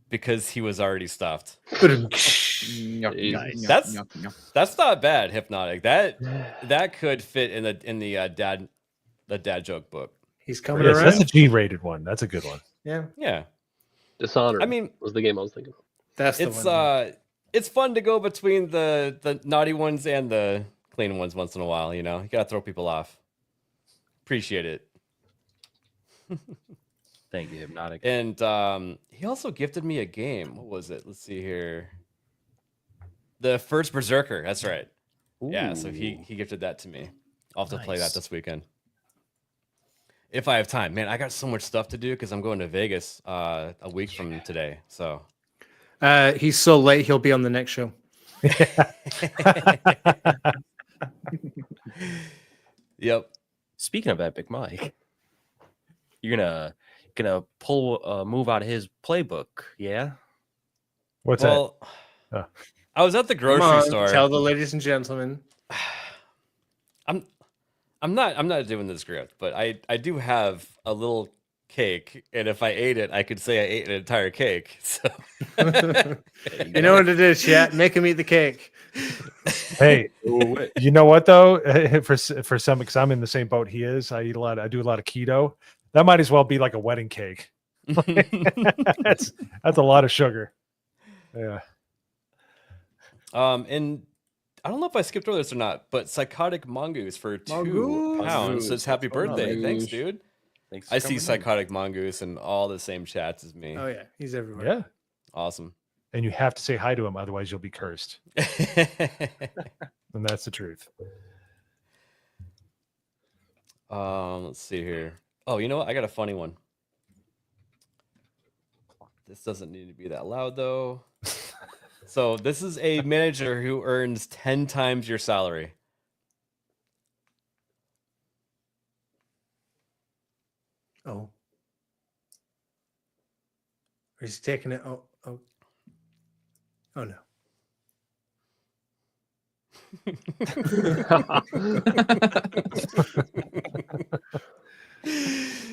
Because he was already stuffed. Nice. That's not bad, Hypnotic. That could fit in the dad joke book. He's coming Yes, around. that's a G-rated one. That's a good one. Yeah, Yeah. Dishonored. I mean, was the game I was thinking of. that's the it's one. it's fun to go between the naughty ones and the clean ones once in a while, you gotta throw people off. Appreciate it. Thank you, Hypnotic. And he also gifted me a game. What was it? Let's see here. The first Berserker. That's right. Yeah, so he gifted that to me. I'll have to play that Nice. this weekend. If I have time. Man, I got so much stuff to do because I'm going to Vegas a week from today. So He's so late, he'll be on the next show. Yep. Speaking of Epic Mike, you're gonna pull a move out of his playbook, yeah? What's Well, that? I was at the Come grocery on, store. tell the ladies and gentlemen. I'm not doing the script, but I do have a little cake, and if I ate it, I could say I ate an entire cake. So You know what it is, chat. Make him eat the cake. Hey, you know what though? For some, because I'm in the same boat he is. I do a lot of keto. That might as well be like a wedding cake. That's a lot of sugar. Yeah. And I don't know if I skipped over this or not, but Psychotic Mongoose for £2 says happy birthday. Thanks, dude. Thanks I for see coming in. Psychotic Mongoose in all the same chats as me. Oh yeah, he's everywhere. Yeah. Awesome. And you have to say hi to him, otherwise you'll be cursed. And that's the truth. Let's see here. Oh, you know what? I got a funny one. This doesn't need to be that loud though. So this is a manager who earns 10 times your salary. Oh. Or is he taking it? Oh no.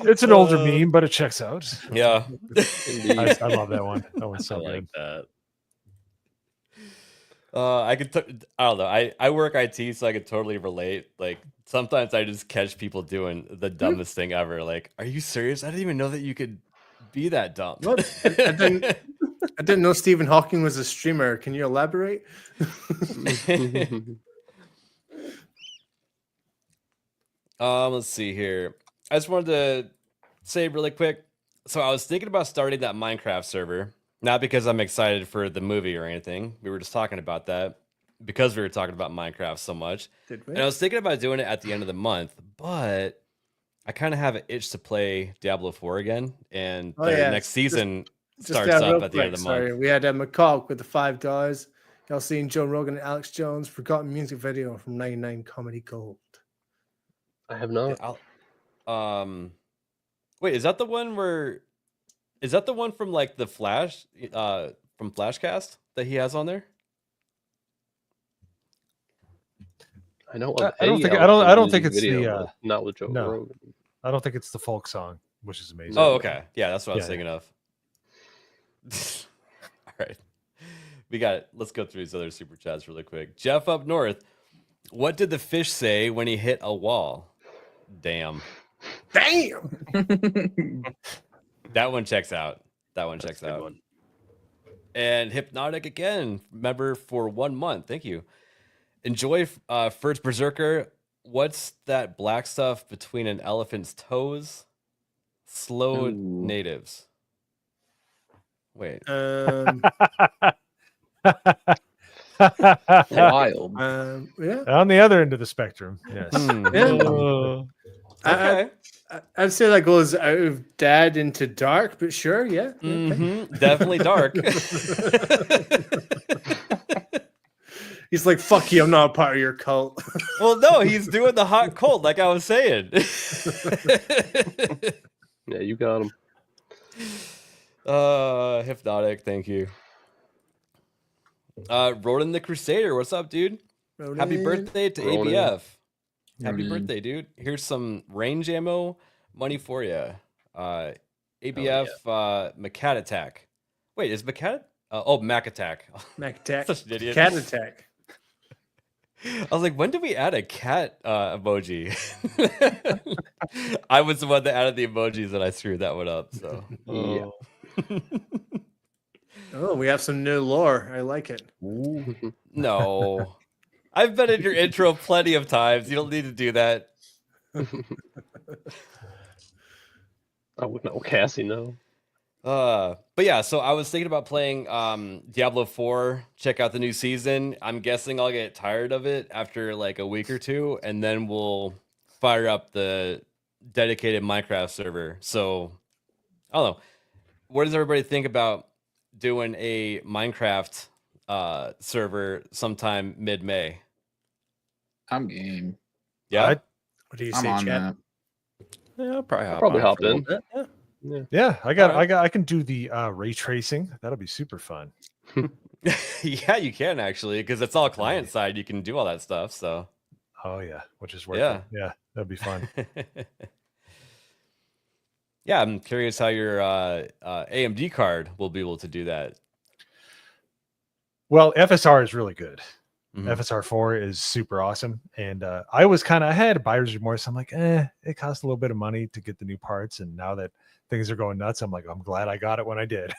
It's an older meme, but it checks out. Yeah. I love that one. That one's so I like good. that. I don't know. I work IT, so I could totally relate. Like sometimes I just catch people doing the dumbest thing ever. Like, are you serious? I didn't even know that you could be that dumb. What? I didn't know Stephen Hawking was a streamer. Can you elaborate? Let's see here. I just wanted to say really quick. So I was thinking about starting that Minecraft server, not because I'm excited for the movie or anything. We were just talking about that because we were talking about Minecraft so much. Did we? And I was thinking about doing it at the end of the month, but I kind of have an itch to play Diablo 4 again, and Oh, their yeah. next season Just starts down real up at the end quick, of the month. sorry. We had McCall with the $5. Y'all seen Joe Rogan and Alex Jones' Forgotten Music video from 99 Comedy Gold. I have not. Wait, is that the one from like the Flash, from Flashcast that he has on there? I know. I don't think it's the not with Joe no. Rogan. I don't think it's the folk song, which is amazing. Oh, okay. Yeah, that's what I was Yeah, thinking of. All right. We got it. Let's go through these other super chats really quick. Jeff up north. What did the fish say when he hit a wall? Damn. Damn. That one checks out. That one That's checks a good out. one. And Hypnotic again, member for 1 month. Thank you. Enjoy First Berserker. What's that black stuff between an elephant's toes? Slow natives. Wait. Wild. Yeah. On the other end of the spectrum, yes. Yeah. I'd say that goes out of dad into dark, but sure, yeah. Definitely dark. He's like, fuck you, I'm not a part of your cult. Well, no, he's doing the hot cold, like I was saying. Yeah, you got him. Hypnotic, thank you. Rodan the Crusader, what's up, dude? Rodan. Happy birthday to Rodan. ABF. Happy Rodan. birthday, dude. Here's some range ammo money for you. ABF Macat Attack. Wait, is Macat? Mac Attack. Mac Attack. Such an idiot. Cat Attack. I was like, when did we add a cat emoji? I was the one that added the emojis and I screwed that one up. So Yeah. Oh, we have some new lore. I like it. no. I've been in your intro plenty of times. You don't need to do that. Oh no, Cassie, no. But yeah, so I was thinking about playing Diablo 4, check out the new season. I'm guessing I'll get tired of it after like a week or two, and then we'll fire up the dedicated Minecraft server. So I don't know. What does everybody think about doing a Minecraft server sometime mid-May? I'm game. Yeah. What do you I'm say, on Chad? that. Yeah, I'll probably Probably hop hop on for a in. little bit. Yeah, I can do the ray tracing. That'll be super fun. Yeah, you can actually, because it's all client side. You can do all that stuff. So Oh yeah, which is working. Yeah, that'd be fun. Yeah, I'm curious how your AMD card will be able to do that. Well, FSR is really good. Mhm. FSR 4 is super awesome. And I was I had buyer's remorse. I'm like, it costs a little bit of money to get the new parts. And now that things are going nuts, I'm like, I'm glad I got it when I did.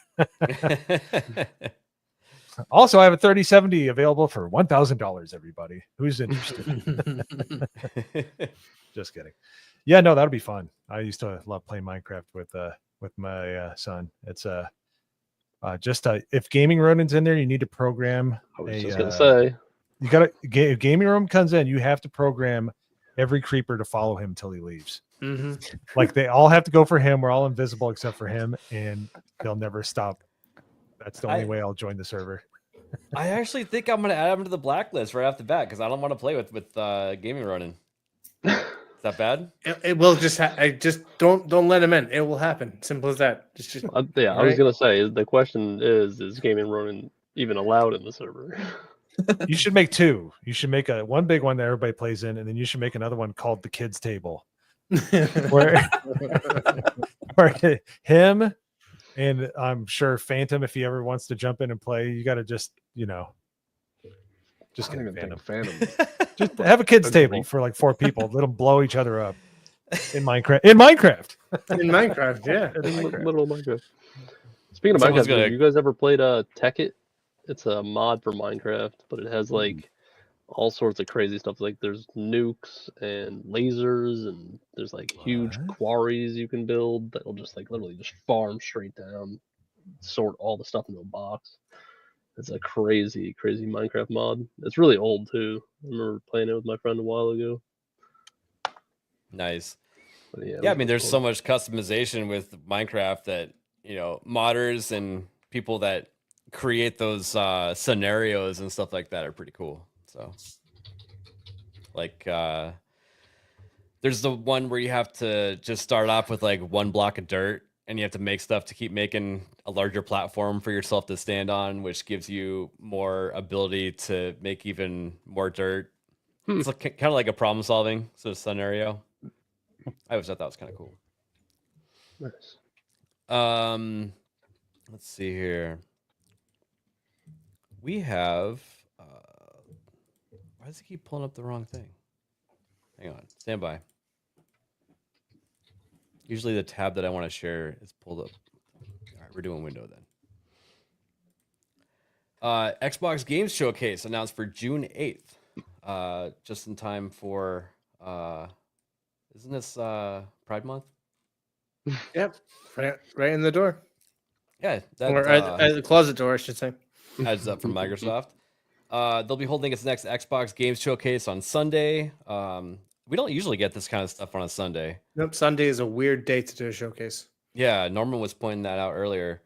Also, I have a 3070 available for $1,000, everybody. Who's interested? Just kidding. Yeah, no, that'll be fun. I used to love playing Minecraft with my son. It's if Gaming Rodin's in there, you need to program. I was just gonna say. You got to if Gaming Room comes in, you have to program every creeper to follow him till he leaves. Like they all have to go for him. We're all invisible except for him, and they'll never stop. That's the only way I'll join the server. I actually think I'm gonna add him to the blacklist right off the bat because I don't want to play with Gaming Ronin. Is that bad? It will just. I just don't let him in. It will happen. Simple as that. It's just. I was gonna say the question is Gaming Ronin even allowed in the server? You should make two. You should make one big one that everybody plays in, and then you should make another one called the kids table, where him and I'm sure Phantom, if he ever wants to jump in and play, you got to just kidding, Phantom. Just have a kids table for like 4 people. Let them blow each other up in Minecraft. In Minecraft, yeah. Little Minecraft. Speaking of Minecraft, have you guys ever played Tekkit? It's a mod for Minecraft, but it has like all sorts of crazy stuff. Like there's nukes and lasers, and there's like huge quarries you can build that'll just like literally just farm straight down, sort all the stuff into a box. It's a crazy Minecraft mod. It's really old too. I remember playing it with my friend a while ago. Nice. But yeah, I mean, there's so much customization with Minecraft that modders and people that create those scenarios and stuff like that are pretty cool. So like there's the one where you have to just start off with like 1 block of dirt and you have to make stuff to keep making a larger platform for yourself to stand on, which gives you more ability to make even more dirt. It's like, kind of like a problem solving sort of scenario. I always thought that was kind of cool. Nice. Let's see here. We have Why does he keep pulling up the wrong thing? Hang on. Stand by. Usually the tab that I want to share is pulled up. All right, we're doing window then. Xbox Games Showcase announced for June 8th. Just in time for isn't this Pride Month? Yep. Right in the door. Yeah, that Or at the closet door, I should say. Heads up from Microsoft. They'll be holding its next Xbox Games Showcase on Sunday. We don't usually get this kind of stuff on a Sunday. Nope, Sunday is a weird day to do a showcase. Yeah, Norman was pointing that out earlier.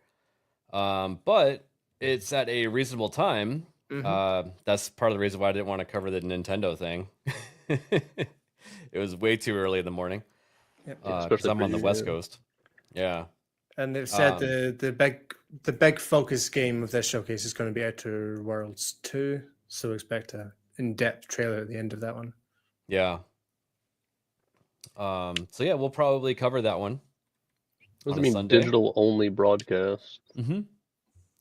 But it's at a reasonable time. That's part of the reason why I didn't want to cover the Nintendo thing. It was way too early in the morning. Yep. Because I'm on the West Coast. Yeah. And they've said the big focus game of this showcase is going to be Outer Worlds 2. So expect a in-depth trailer at the end of that one. Yeah. So yeah, we'll probably cover that one. What does it mean, Sunday. Digital only broadcast?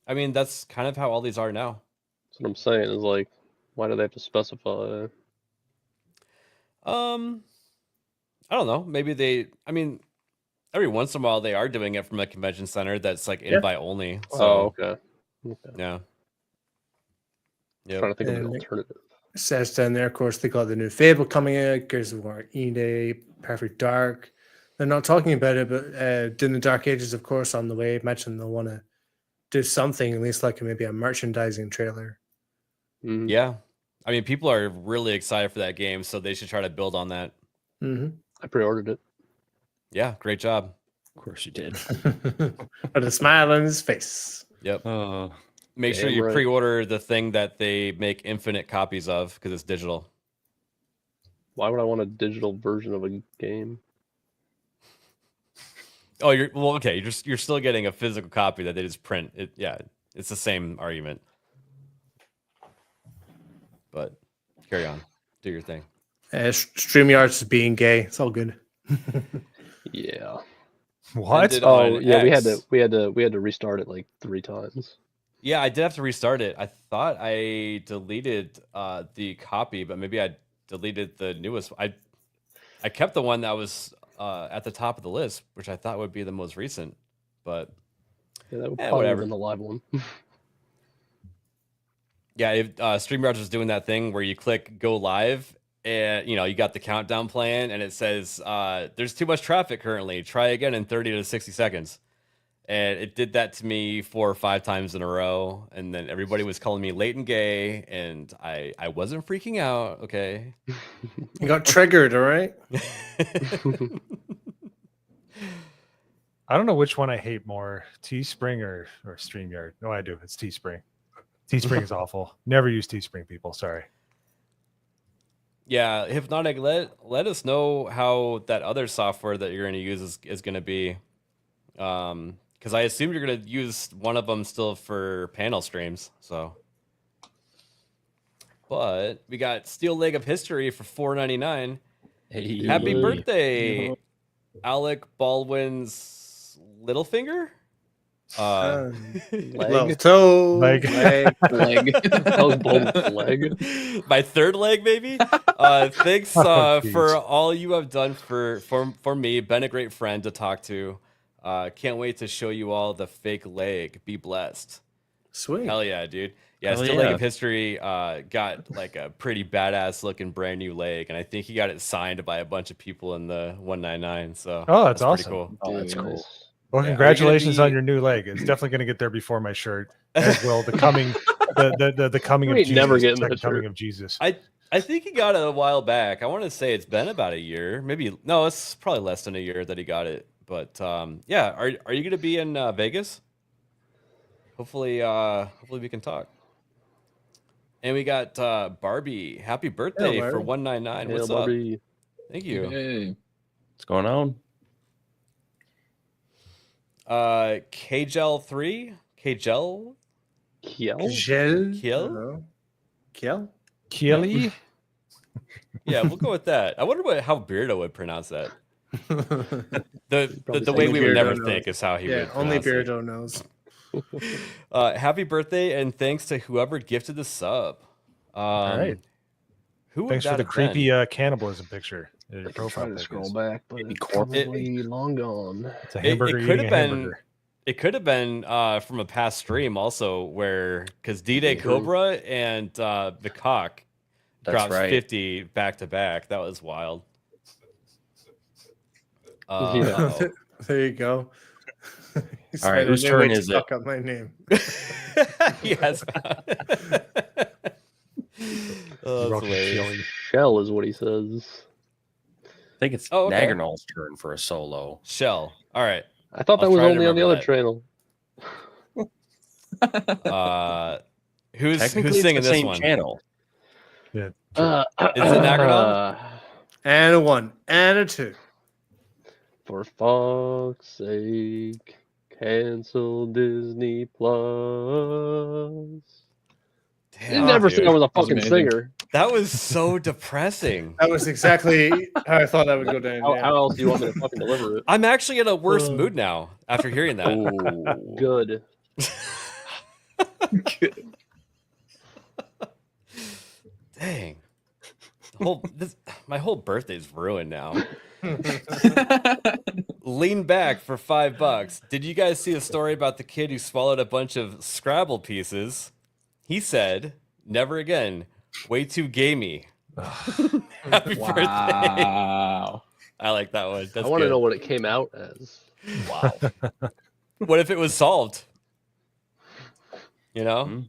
I mean, that's kind of how all these are now. That's what I'm saying. Is like, why do they have to specify? I don't know. Maybe every once in a while they are doing it from a convention center that's like invite only. So, okay. Yeah. Trying to think of an alternative. It says down there, of course, they got the new Fable coming out, Gears of War E-Day, Perfect Dark. They're not talking about it, but doing the Dark Ages, of course, on the way. Mentioned they'll want to do something, at least like maybe a merchandising trailer. Yeah. I mean, people are really excited for that game, so they should try to build on that. I pre-ordered it. Yeah, great job. Of course you did. With a smile on his face. Yep. Make sure you pre-order the thing that they make infinite copies of because it's digital. Why would I want a digital version of a game? Oh, okay. You're still getting a physical copy that they just print. It's the same argument. But carry on, do your thing. StreamYards is being gay. It's all good. Yeah. What? Oh yeah, we had to restart it like 3 times. Yeah, I did have to restart it. I thought I deleted the copy, but maybe I deleted the newest. I kept the one that was at the top of the list, which I thought would be the most recent. But yeah, that would probably have been the live one. Yeah, if StreamYards was doing that thing where you click go live and you got the countdown playing and it says there's too much traffic currently. Try again in 30 to 60 seconds. And it did that to me 4 or 5 times in a row. And then everybody was calling me late and gay. And I wasn't freaking out. Okay. You got triggered, all right? I don't know which one I hate more, Teespring or StreamYard. No, I do. It's Teespring. Teespring is awful. Never use Teespring, people. Sorry. Yeah, Hypnotic, let us know how that other software that you're going to use is going to be. Because I assume you're going to use one of them still for panel streams. So, but we got Steel Leg of History for $4.99. Hey, happy birthday, Alec Baldwin's little finger. Leg, toe, leg. Leg. My third leg, maybe. Thanks for all you have done for me. Been a great friend to talk to. Can't wait to show you all the fake leg. Be blessed. Sweet. Hell yeah, dude. Yeah, Steel Leg of History got like a pretty badass looking brand new leg, and I think he got it signed by a bunch of people in the 199. So that's awesome. Pretty cool. Oh, that's cool. Well, congratulations on your new leg. It's definitely going to get there before my shirt, as will the coming, the coming of Jesus. Never getting the coming of Jesus. I think he got it a while back. I want to say it's been about a year, maybe. No, it's probably less than a year that he got it. But yeah, are you going to be in Vegas? Hopefully we can talk. And we got Barbie. Happy birthday for 199. What's up? Thank you. Hey. What's going on? KGel 3? KGel? Kiel? Yeah, we'll go with that. I wonder how Beardo would pronounce that. The way we would never think is how he would. Only Beardo knows. Happy birthday and thanks to whoever gifted the sub. All right. Who would Thanks for that the have been? creepy cannibalism picture. Your I can profile try to pic scroll is. back, but Maybe it's corp- probably long gone. It's a hamburger It eating could a have been. hamburger. It could have been from a past stream also, where because D-Day Mhm. Cobra and the Cock That's drops right. 50 back to back. That was wild. Yeah. Uh-oh. There you go. He's All right, finding whose a new turn way to is it? fuck up my name. Yes. Oh, Rock that's hilarious. chili. Shell is what he says. I think it's Oh, okay. Nagarnal's turn for a solo. Shell. All right. I thought that I'll was try to only on the remember other that. channel. Who's Technically, singing it's the this same one? channel. Yeah. Is it Nagranal? And a 1 and a 2. For fuck's sake, cancel Disney Plus. Damn, You never dude. said I was a That was fucking amazing. singer. That was so depressing. That was exactly how I thought that would go down. How, yeah. how else do you want me to fucking deliver it? I'm actually in a worse mood now after hearing that. Ooh. Good. Dang. My whole birthday's ruined now. Lean back for $5. Did you guys see the story about the kid who swallowed a bunch of Scrabble pieces? He said, "Never again. Way too gamey." Happy birthday. Wow. I like that one. That's I want to good. know what it came out as. Wow. What if it was solved? You know? Hmm.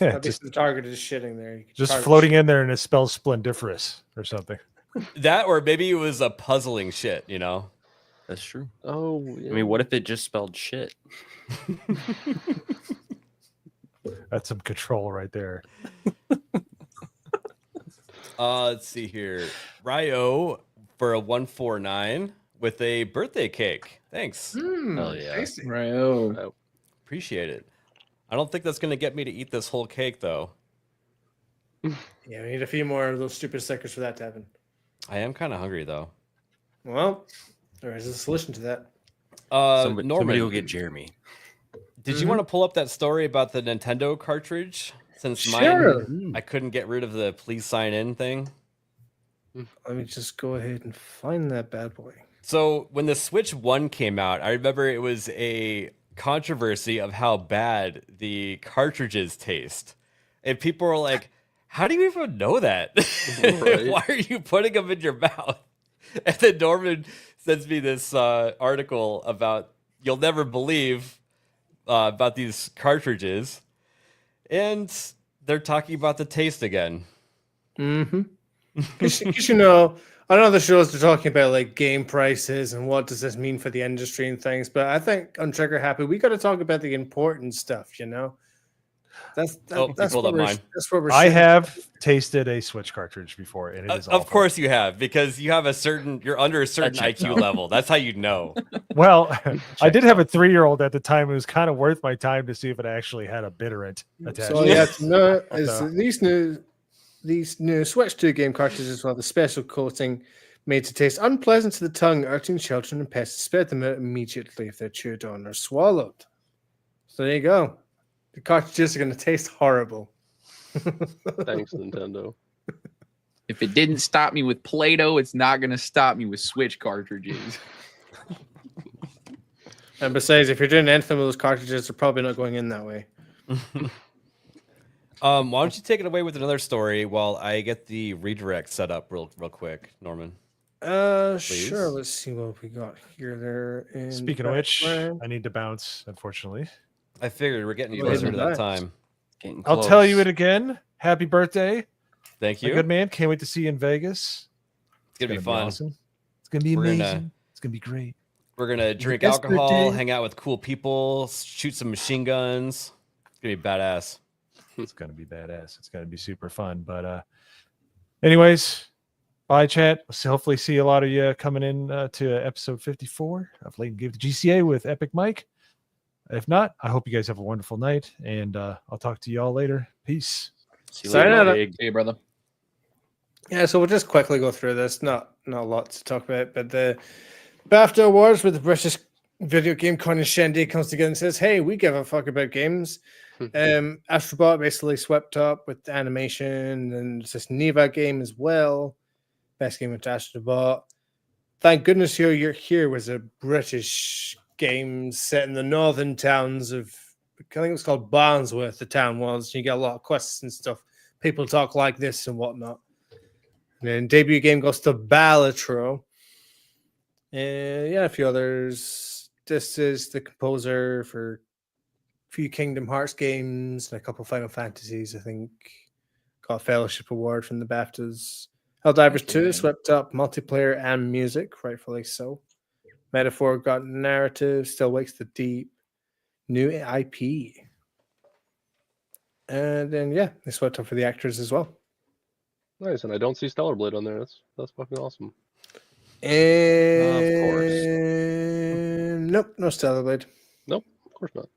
Yeah, That'd be just some targeted shitting there. You could just target floating in there and it spells splendiferous or something. That, or maybe it was a puzzling shit, you know? That's true. Oh, yeah. I mean, what if it just spelled shit? That's some control right there. Let's see here. Ryo for a 149 with a birthday cake. Thanks. Hell yeah. tasty. Right. Oh. Oh, Appreciate it. I don't think that's going to get me to eat this whole cake, though. Yeah, we need a few more of those stupid stickers for that to happen. I am kind of hungry, though. Well, there is a solution to that. Somebody Norman, will get Jeremy. did you want to pull up that story about the Nintendo cartridge? Since Sure. mine, I couldn't get rid of the please sign in thing. Let me just go ahead and find that bad boy. So when the Switch 1 came out, I remember it was a controversy of how bad the cartridges taste. And people were like, how do you even know that? Right. Why are you putting them in your mouth? And then Norman sends me this article about, you'll never believe about these cartridges. And they're talking about the taste again. Mm-hmm. Because you know, on other shows they're talking about like game prices and what does this mean for the industry and things. But I think on Trigger Happy, we got to talk about the important stuff. You know, that's you that's pulled what up we're mine. that's what we're. I shitting. have tasted a Switch cartridge before, and it is Of awful. course you have, because you have you're under a certain checks IQ out. level. That's how you know. Well, I did Checks have a 3-year-old at the time. It was kind of worth my time to see if it actually had a bitterant attached. So to yeah, it. to know is So- these new Switch 2 game cartridges will have a special coating made to taste unpleasant to the tongue, urging children and pets to spit them out immediately if they're chewed on or swallowed. So there you go. The cartridges are going to taste horrible. thanks, Nintendo. If it didn't stop me with Play-Doh, it's not going to stop me with Switch cartridges. And besides, if you're doing anything with those cartridges, they're probably not going in that way. Why don't you take it away with another story while I get the redirect set up real quick, Norman? Sure. Let's see what we got here. There. In Speaking of which, background. I need to bounce, unfortunately. I figured we're getting Go closer ahead to and that back. time. Getting I'll tell you close. it again. Happy birthday, Thank my you. good man. Can't wait to see you in Vegas. It's gonna be fun. Awesome. It's gonna be We're amazing. gonna- It's gonna be great. We're gonna drink best alcohol, birthday. hang out with cool people, shoot some machine guns. It's gonna be badass. It's gonna be badass. It's gonna be super fun. But anyways, bye chat. We'll hopefully see a lot of you coming in to episode 54 of Late and Give the GCA with Epic Mike. If not, I hope you guys have a wonderful night, and I'll talk to you all later. Peace. See you Sign later, out. Big. Hey, brother. Yeah, so we'll just quickly go through this. Not a lot to talk about, but the BAFTA Awards with the British Video Game Con and Shendy comes together and says, "Hey, we give a fuck about games." Astrobot basically swept up with animation, and it's this Neva game as well. Best game with Astrobot. Thank goodness You're Here was a British game set in the northern towns of, I think it was called Barnsworth, the town was. You get a lot of quests and stuff. People talk like this and whatnot. And then debut game goes to Balatro. And yeah, a few others. This is the composer for a few Kingdom Hearts games and a couple Final Fantasies, I think. Got a Fellowship Award from the BAFTAs. Helldivers 2 swept up multiplayer and music, rightfully so. Metaphor got narrative, Still Wakes the Deep, new IP. And then, yeah, they swept up for the actors as well. Nice, and I don't see Stellar Blade on there. That's fucking awesome. And Of course. Nope, no Stellar Blade. Nope, of course not.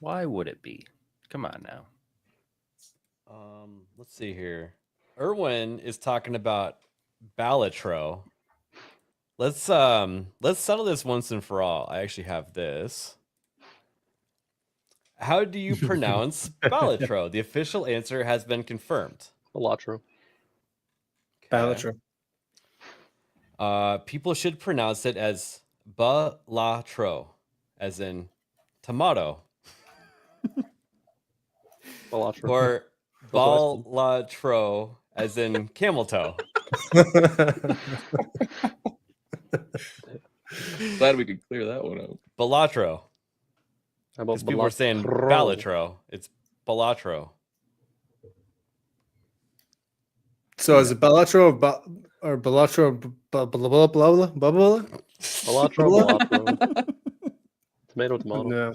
Why would it be? Come on now. Let's see here. Erwin is talking about Balatro. Let's settle this once and for all. I actually have this. How do you pronounce Balatro? The official answer has been confirmed. Balatro. Balatro. People should pronounce it as Balatro, as in tomato. Balatro. Or Balatro, as in camel toe. Glad we could clear that one up. Balatro. How about Because people were saying Balatro. It's Balatro. So is it Balatro or Balatro? Balatro. Tomato. No.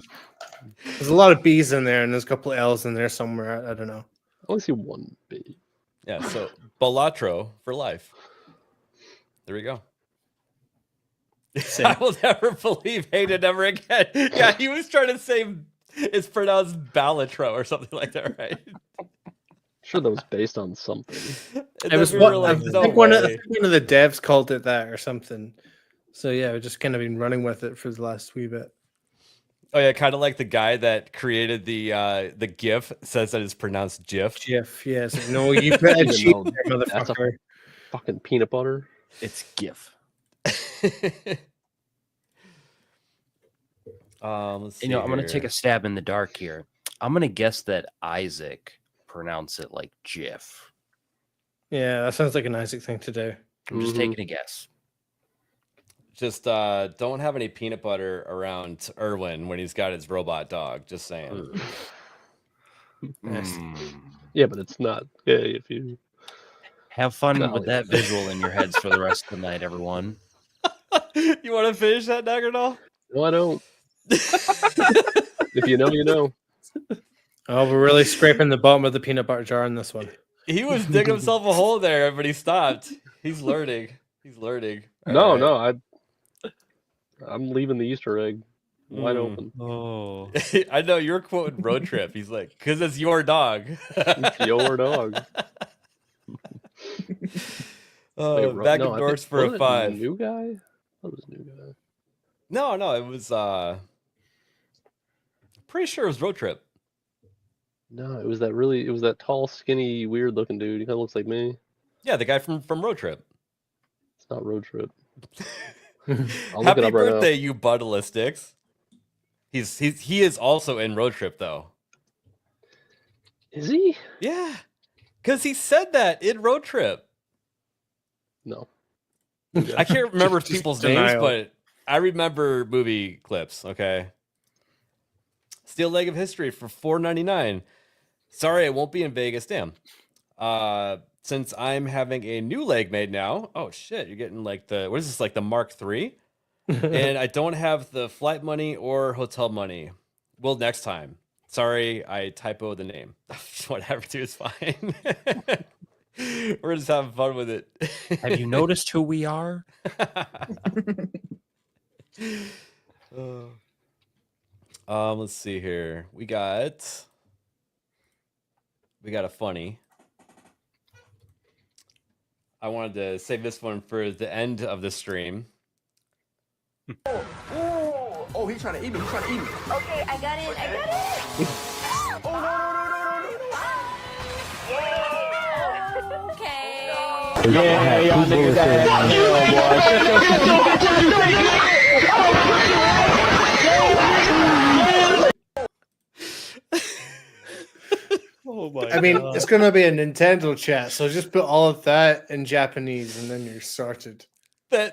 There's a lot of B's in there, and there's a couple of L's in there somewhere. I don't know. I only see one B. Yeah, so Balatro for life. There we go. I will never believe Hayden ever again. Yeah, he was trying to say it's pronounced Balatro or something like that, right? Sure, that was based on something. And It was then we were I like, think one of the devs called it that or something. So yeah, we've just kind of been running with it for the last wee bit. Oh yeah, kind of like the guy that created the GIF says that it's pronounced GIF. GIF, yes. Like, no, you put a G there, That's a motherfucker. fucking peanut butter. It's GIF. Let's see I'm gonna take here. a stab in the dark here. I'm gonna guess that Isaac pronounce it like GIF. Yeah, that sounds like an Isaac thing to do. I'm just taking a guess. Just don't have any peanut butter around Erwin when he's got his robot dog. Just saying. Yeah, but it's not. Yeah, if you Have fun with that visual in your heads for the rest of the night, everyone. You want to finish that, Dagger Doll? No, I don't. If you know, you know. Oh, we're really scraping the bottom of the peanut butter jar in this one. He was digging himself a hole there, but he stopped. He's learning. He's learning. No, I'm leaving the Easter egg wide open. Oh, I know you're quoting Road Trip. He's like, because it's your dog. It's your dog. Back indoors for a 5. New guy? What was new guy? No, it was pretty sure it was Road Trip. No, it was that tall, skinny, weird looking dude. He kind of looks like me. Yeah, the guy from Road Trip. It's not Road Trip. Happy birthday, you Buddalistics. He is also in Road Trip though. Is he? Yeah. Because he said that in Road Trip. No. I can't remember people's names, denial. but I remember movie clips, okay? Steel Leg of History for $4.99. Sorry, it won't be in Vegas. Damn. Since I'm having a new leg made now. Oh shit, you're getting like what is this, like the Mark III? And I don't have the flight money or hotel money. Well, next time. Sorry, I typoed the name. Whatever, dude, it's fine. We're just having fun with it. have you noticed who we are? Let's see here. We got a funny. I wanted to save this one for the end of the stream. Oh, he's trying to eat me. Okay, I got it. Oh, no. Okay. Yeah, y'all niggas Oh my I mean, it's going to be a Nintendo chat, so just put all of that in Japanese and then you're sorted.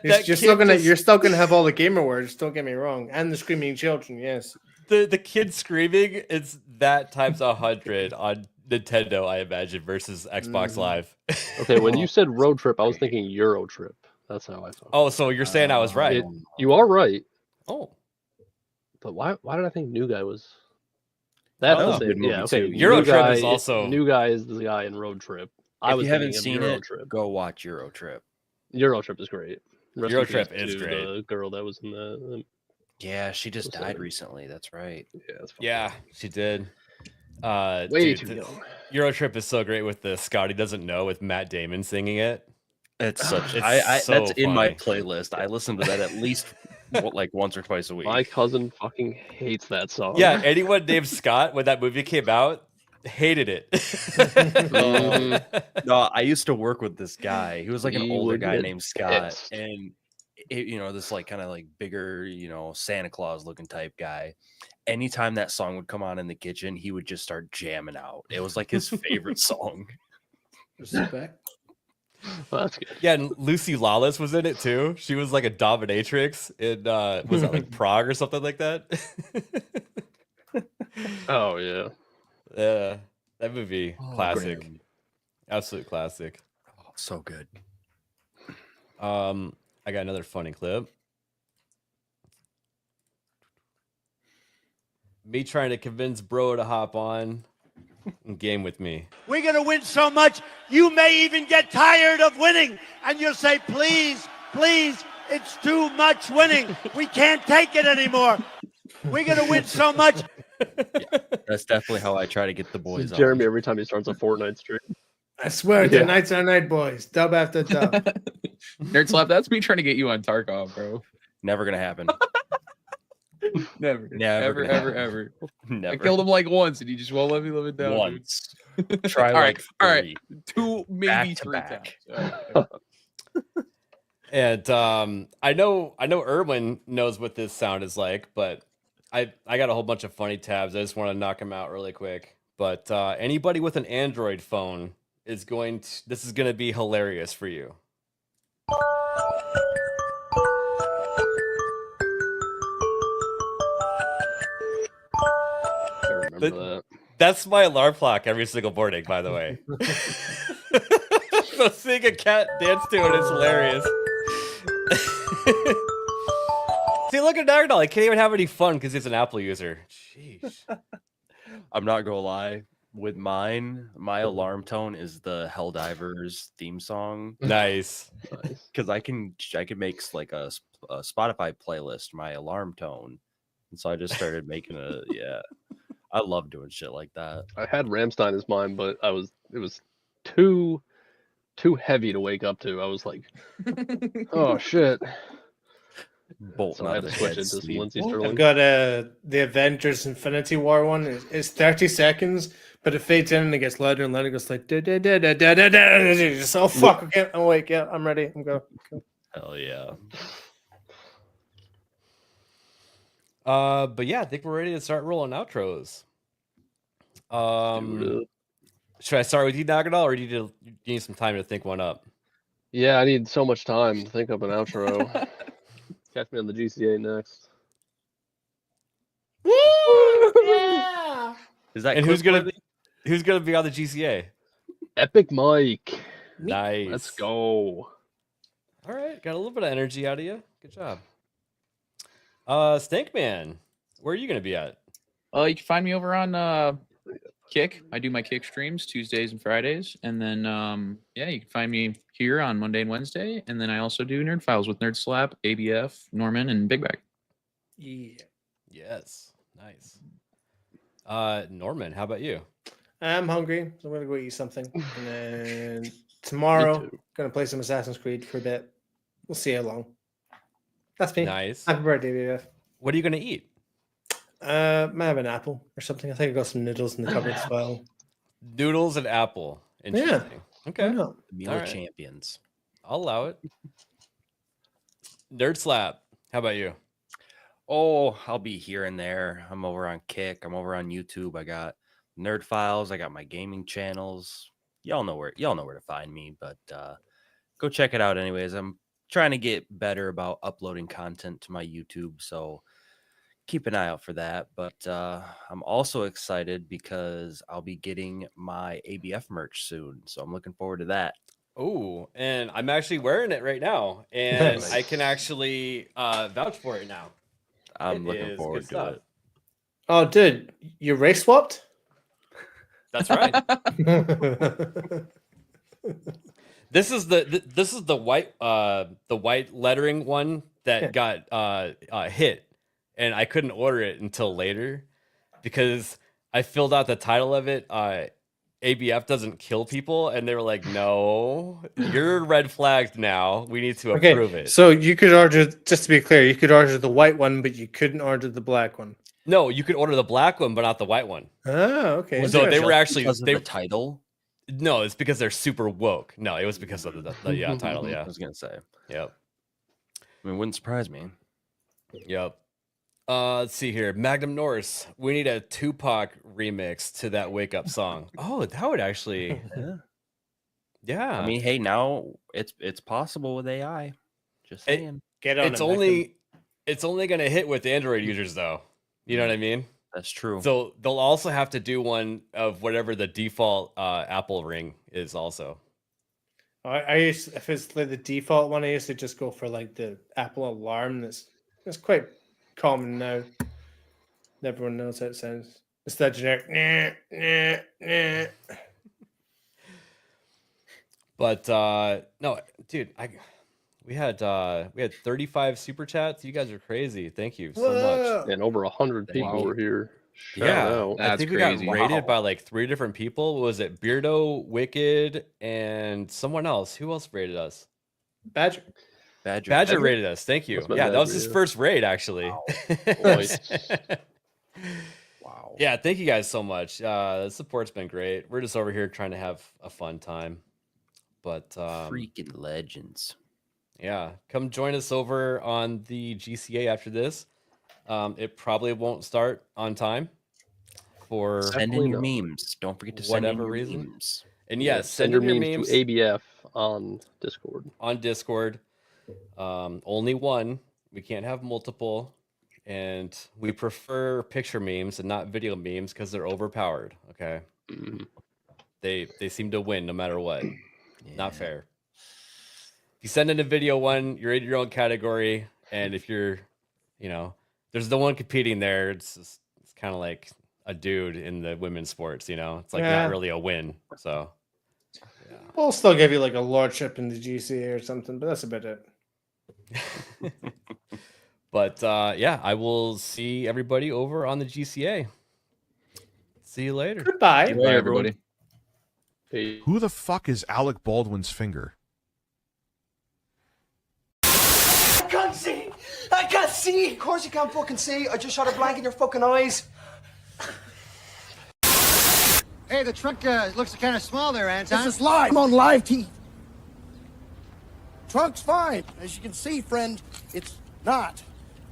You're still gonna have all the gamer words, don't get me wrong. And the screaming children, yes. The kid screaming is that times 100 on Nintendo, I imagine, versus Xbox Live. Okay, when you said road trip, I was thinking Euro trip. That's how I thought. Oh, so you're saying I was right. You are right. Oh. But why did I think New Guy was... That's the same. Yeah, okay. Euro Trip is also... New Guy is the guy in Road Trip. If you haven't seen it, go watch Euro Trip. Euro Trip is great. Euro Trip is great. The girl that was in the... Yeah, she just died recently. That's right. Yeah, she did. Way too young. Euro Trip is so great with the Scotty Doesn't Know with Matt Damon singing it. It's such. It's so that's in my funny. playlist. I listen to that at least like once or twice a week. My cousin fucking hates that song. Yeah, anyone named Scott when that movie came out hated it. No, I used to work with this guy. He was like an older guy named Scott, and this like kind of like bigger, Santa Claus looking type guy. Anytime that song would come on in the kitchen, he would just start jamming out. It was like his favorite song. Respect. Well, that's good. Yeah, and Lucy Lawless was in it too. She was like a dominatrix in was that like Prague or something like that? Oh yeah. Yeah. That movie, classic. Graham. Absolute classic. Oh, so good. I got another funny clip. Me trying to convince bro to hop on and game with me. We're going to win so much, you may even get tired of winning. And you'll say, please, please, it's too much winning. We can't take it anymore. We're going to win so much. Yeah, that's definitely how I try to get the boys on. Jeremy, every time he starts a Fortnite stream. I swear, tonight's our night, boys. Dub after dub. Nerd Slap, that's me trying to get you on Tarkov, bro. Never going to happen. Never. Never. Ever. Never. I killed him like once and he just won't let me live it down. Once. Try all like right. All three. right. 2, maybe Back to 3 back. times. All right. And I know Erwin knows what this sound is like, but I got a whole bunch of funny tabs. I just want to knock them out really quick. But anybody with an Android phone is this is going to be hilarious for you. I remember that. That's my alarm clock every single morning, by the way. So seeing a cat dance to it is hilarious. See, look at Nagdal. He can't even have any fun because he's an Apple user. Jeez. I'm not going to lie. With mine, my alarm tone is the Helldivers theme song. Nice. Because I can make like a Spotify playlist, my alarm tone. And so I just started making I love doing shit like that. I had Rammstein as mine, but it was too heavy to wake up to. I was like, oh shit. Bolt. So I had to switch it to some Lindsey Sterling. I've got the Avengers Infinity War one. It's 30 seconds, but it fades in and it gets louder and louder. It goes like da da da da da da da. Just, oh fuck! Okay, I'm awake. Yeah, I'm ready. I'm go. Hell yeah. But yeah, I think we're ready to start rolling outros. Should I start with you, Nagadal, or do you need some time to think one up? Yeah, I need so much time to think up an outro. Catch me on the GCA next. Woo! Yeah. Is that and who's gonna be on the GCA? Epic Mike. Nice. Let's go. All right, got a little bit of energy out of you. Good job. Stinkman, where are you gonna be at? You can find me over on Kick. I do my Kick streams Tuesdays and Fridays, and then you can find me here on Monday and Wednesday, and then I also do Nerd Files with Nerd Slap, ABF, Norman, and Big Bag. Yeah. Yes. Nice. Norman, how about you? I'm hungry, so I'm gonna go eat something, and then tomorrow gonna play some Assassin's Creed for a bit. We'll see how long. That's me. Nice. Happy birthday, BF. What are you gonna eat? Might have an apple or something. I think I got some noodles in the cupboard as well. Noodles and apple. Interesting. Okay. The meal All of right. champions. I'll allow it. Nerd Slap. How about you? Oh, I'll be here and there. I'm over on Kick. I'm over on YouTube. I got Nerd Files. I got my gaming channels. Y'all know where to find me, but go check it out anyways. I'm trying to get better about uploading content to my YouTube, so keep an eye out for that. But I'm also excited because I'll be getting my ABF merch soon, so I'm looking forward to that. Oh, and I'm actually wearing it right now, and Nice. I can actually vouch for it now. I'm It looking is forward good to stuff. it. Oh, dude, you race swapped? That's right. This is the white lettering one that got hit, and I couldn't order it until later because I filled out the title of it. ABF doesn't kill people, and they were like, "No, you're red flagged now. We need to approve it." So you could order, just to be clear, you could order the white one, but you couldn't order the black one. No, you could order the black one, but not the white one. Oh, okay. So they were actually because of the title. No, it's because they're super woke. No, it was because of the title. Yeah, I was gonna say. Yep. I mean, it wouldn't surprise me. Yep. Let's see here. Magnum Norse. We need a Tupac remix to that Wake Up song. Oh, that would actually. Yeah. I mean, hey, now it's possible with AI. Just saying. Get on it's only gonna hit with Android users though. You know what I mean? That's true. So they'll also have to do one of whatever the default Apple ring is also. I used, if it's like the default one, I used to just go for like the Apple alarm. That's quite common now. Everyone knows how it sounds. It's that generic. Nah, nah, nah. But no, dude, we had 35 super chats. You guys are crazy. Thank you so much. And over 100 people were here. Shout Yeah, out. I think we got rated by like 3 different people. What was it Beardo, Wicked, and someone else? Who else rated us? Badger rated us. Thank you. Yeah, that was his first raid actually. Wow. Yeah, thank you guys so much. The support's been great. We're just over here trying to have a fun time. But freaking legends. Yeah, come join us over on the GCA after this. It probably won't start on time for send in your memes. Don't forget to send in your memes. And yes, send your memes to ABF on Discord. On Discord, only one. We can't have multiple, and we prefer picture memes and not video memes because they're overpowered. Okay, they seem to win no matter what. Not fair. If you send in a video one, you're in your own category, and if you're, there's no one competing there. It's kind of like a dude in the women's sports. It's like not really a win. So we'll still give you like a lordship in the GCA or something, but that's about it. But yeah, I will see everybody over on the GCA. See you later. Goodbye. Bye, everybody. Hey. Who the fuck is Alec Baldwin's finger? I can't see! I can't see! Of course you can't fucking see. I just shot a blank in your fucking eyes. Hey, the truck looks kind of small there, Anton. This is live. I'm on live TV. Trunk's fine. As you can see, friend, it's not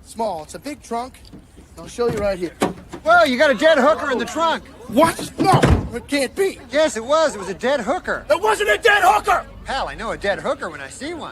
small. It's a big trunk. I'll show you right here. Well, you got a dead hooker in the trunk. What? No, it can't be. Yes, it was. It was a dead hooker. It wasn't a dead hooker! Hell, I know a dead hooker when I see one.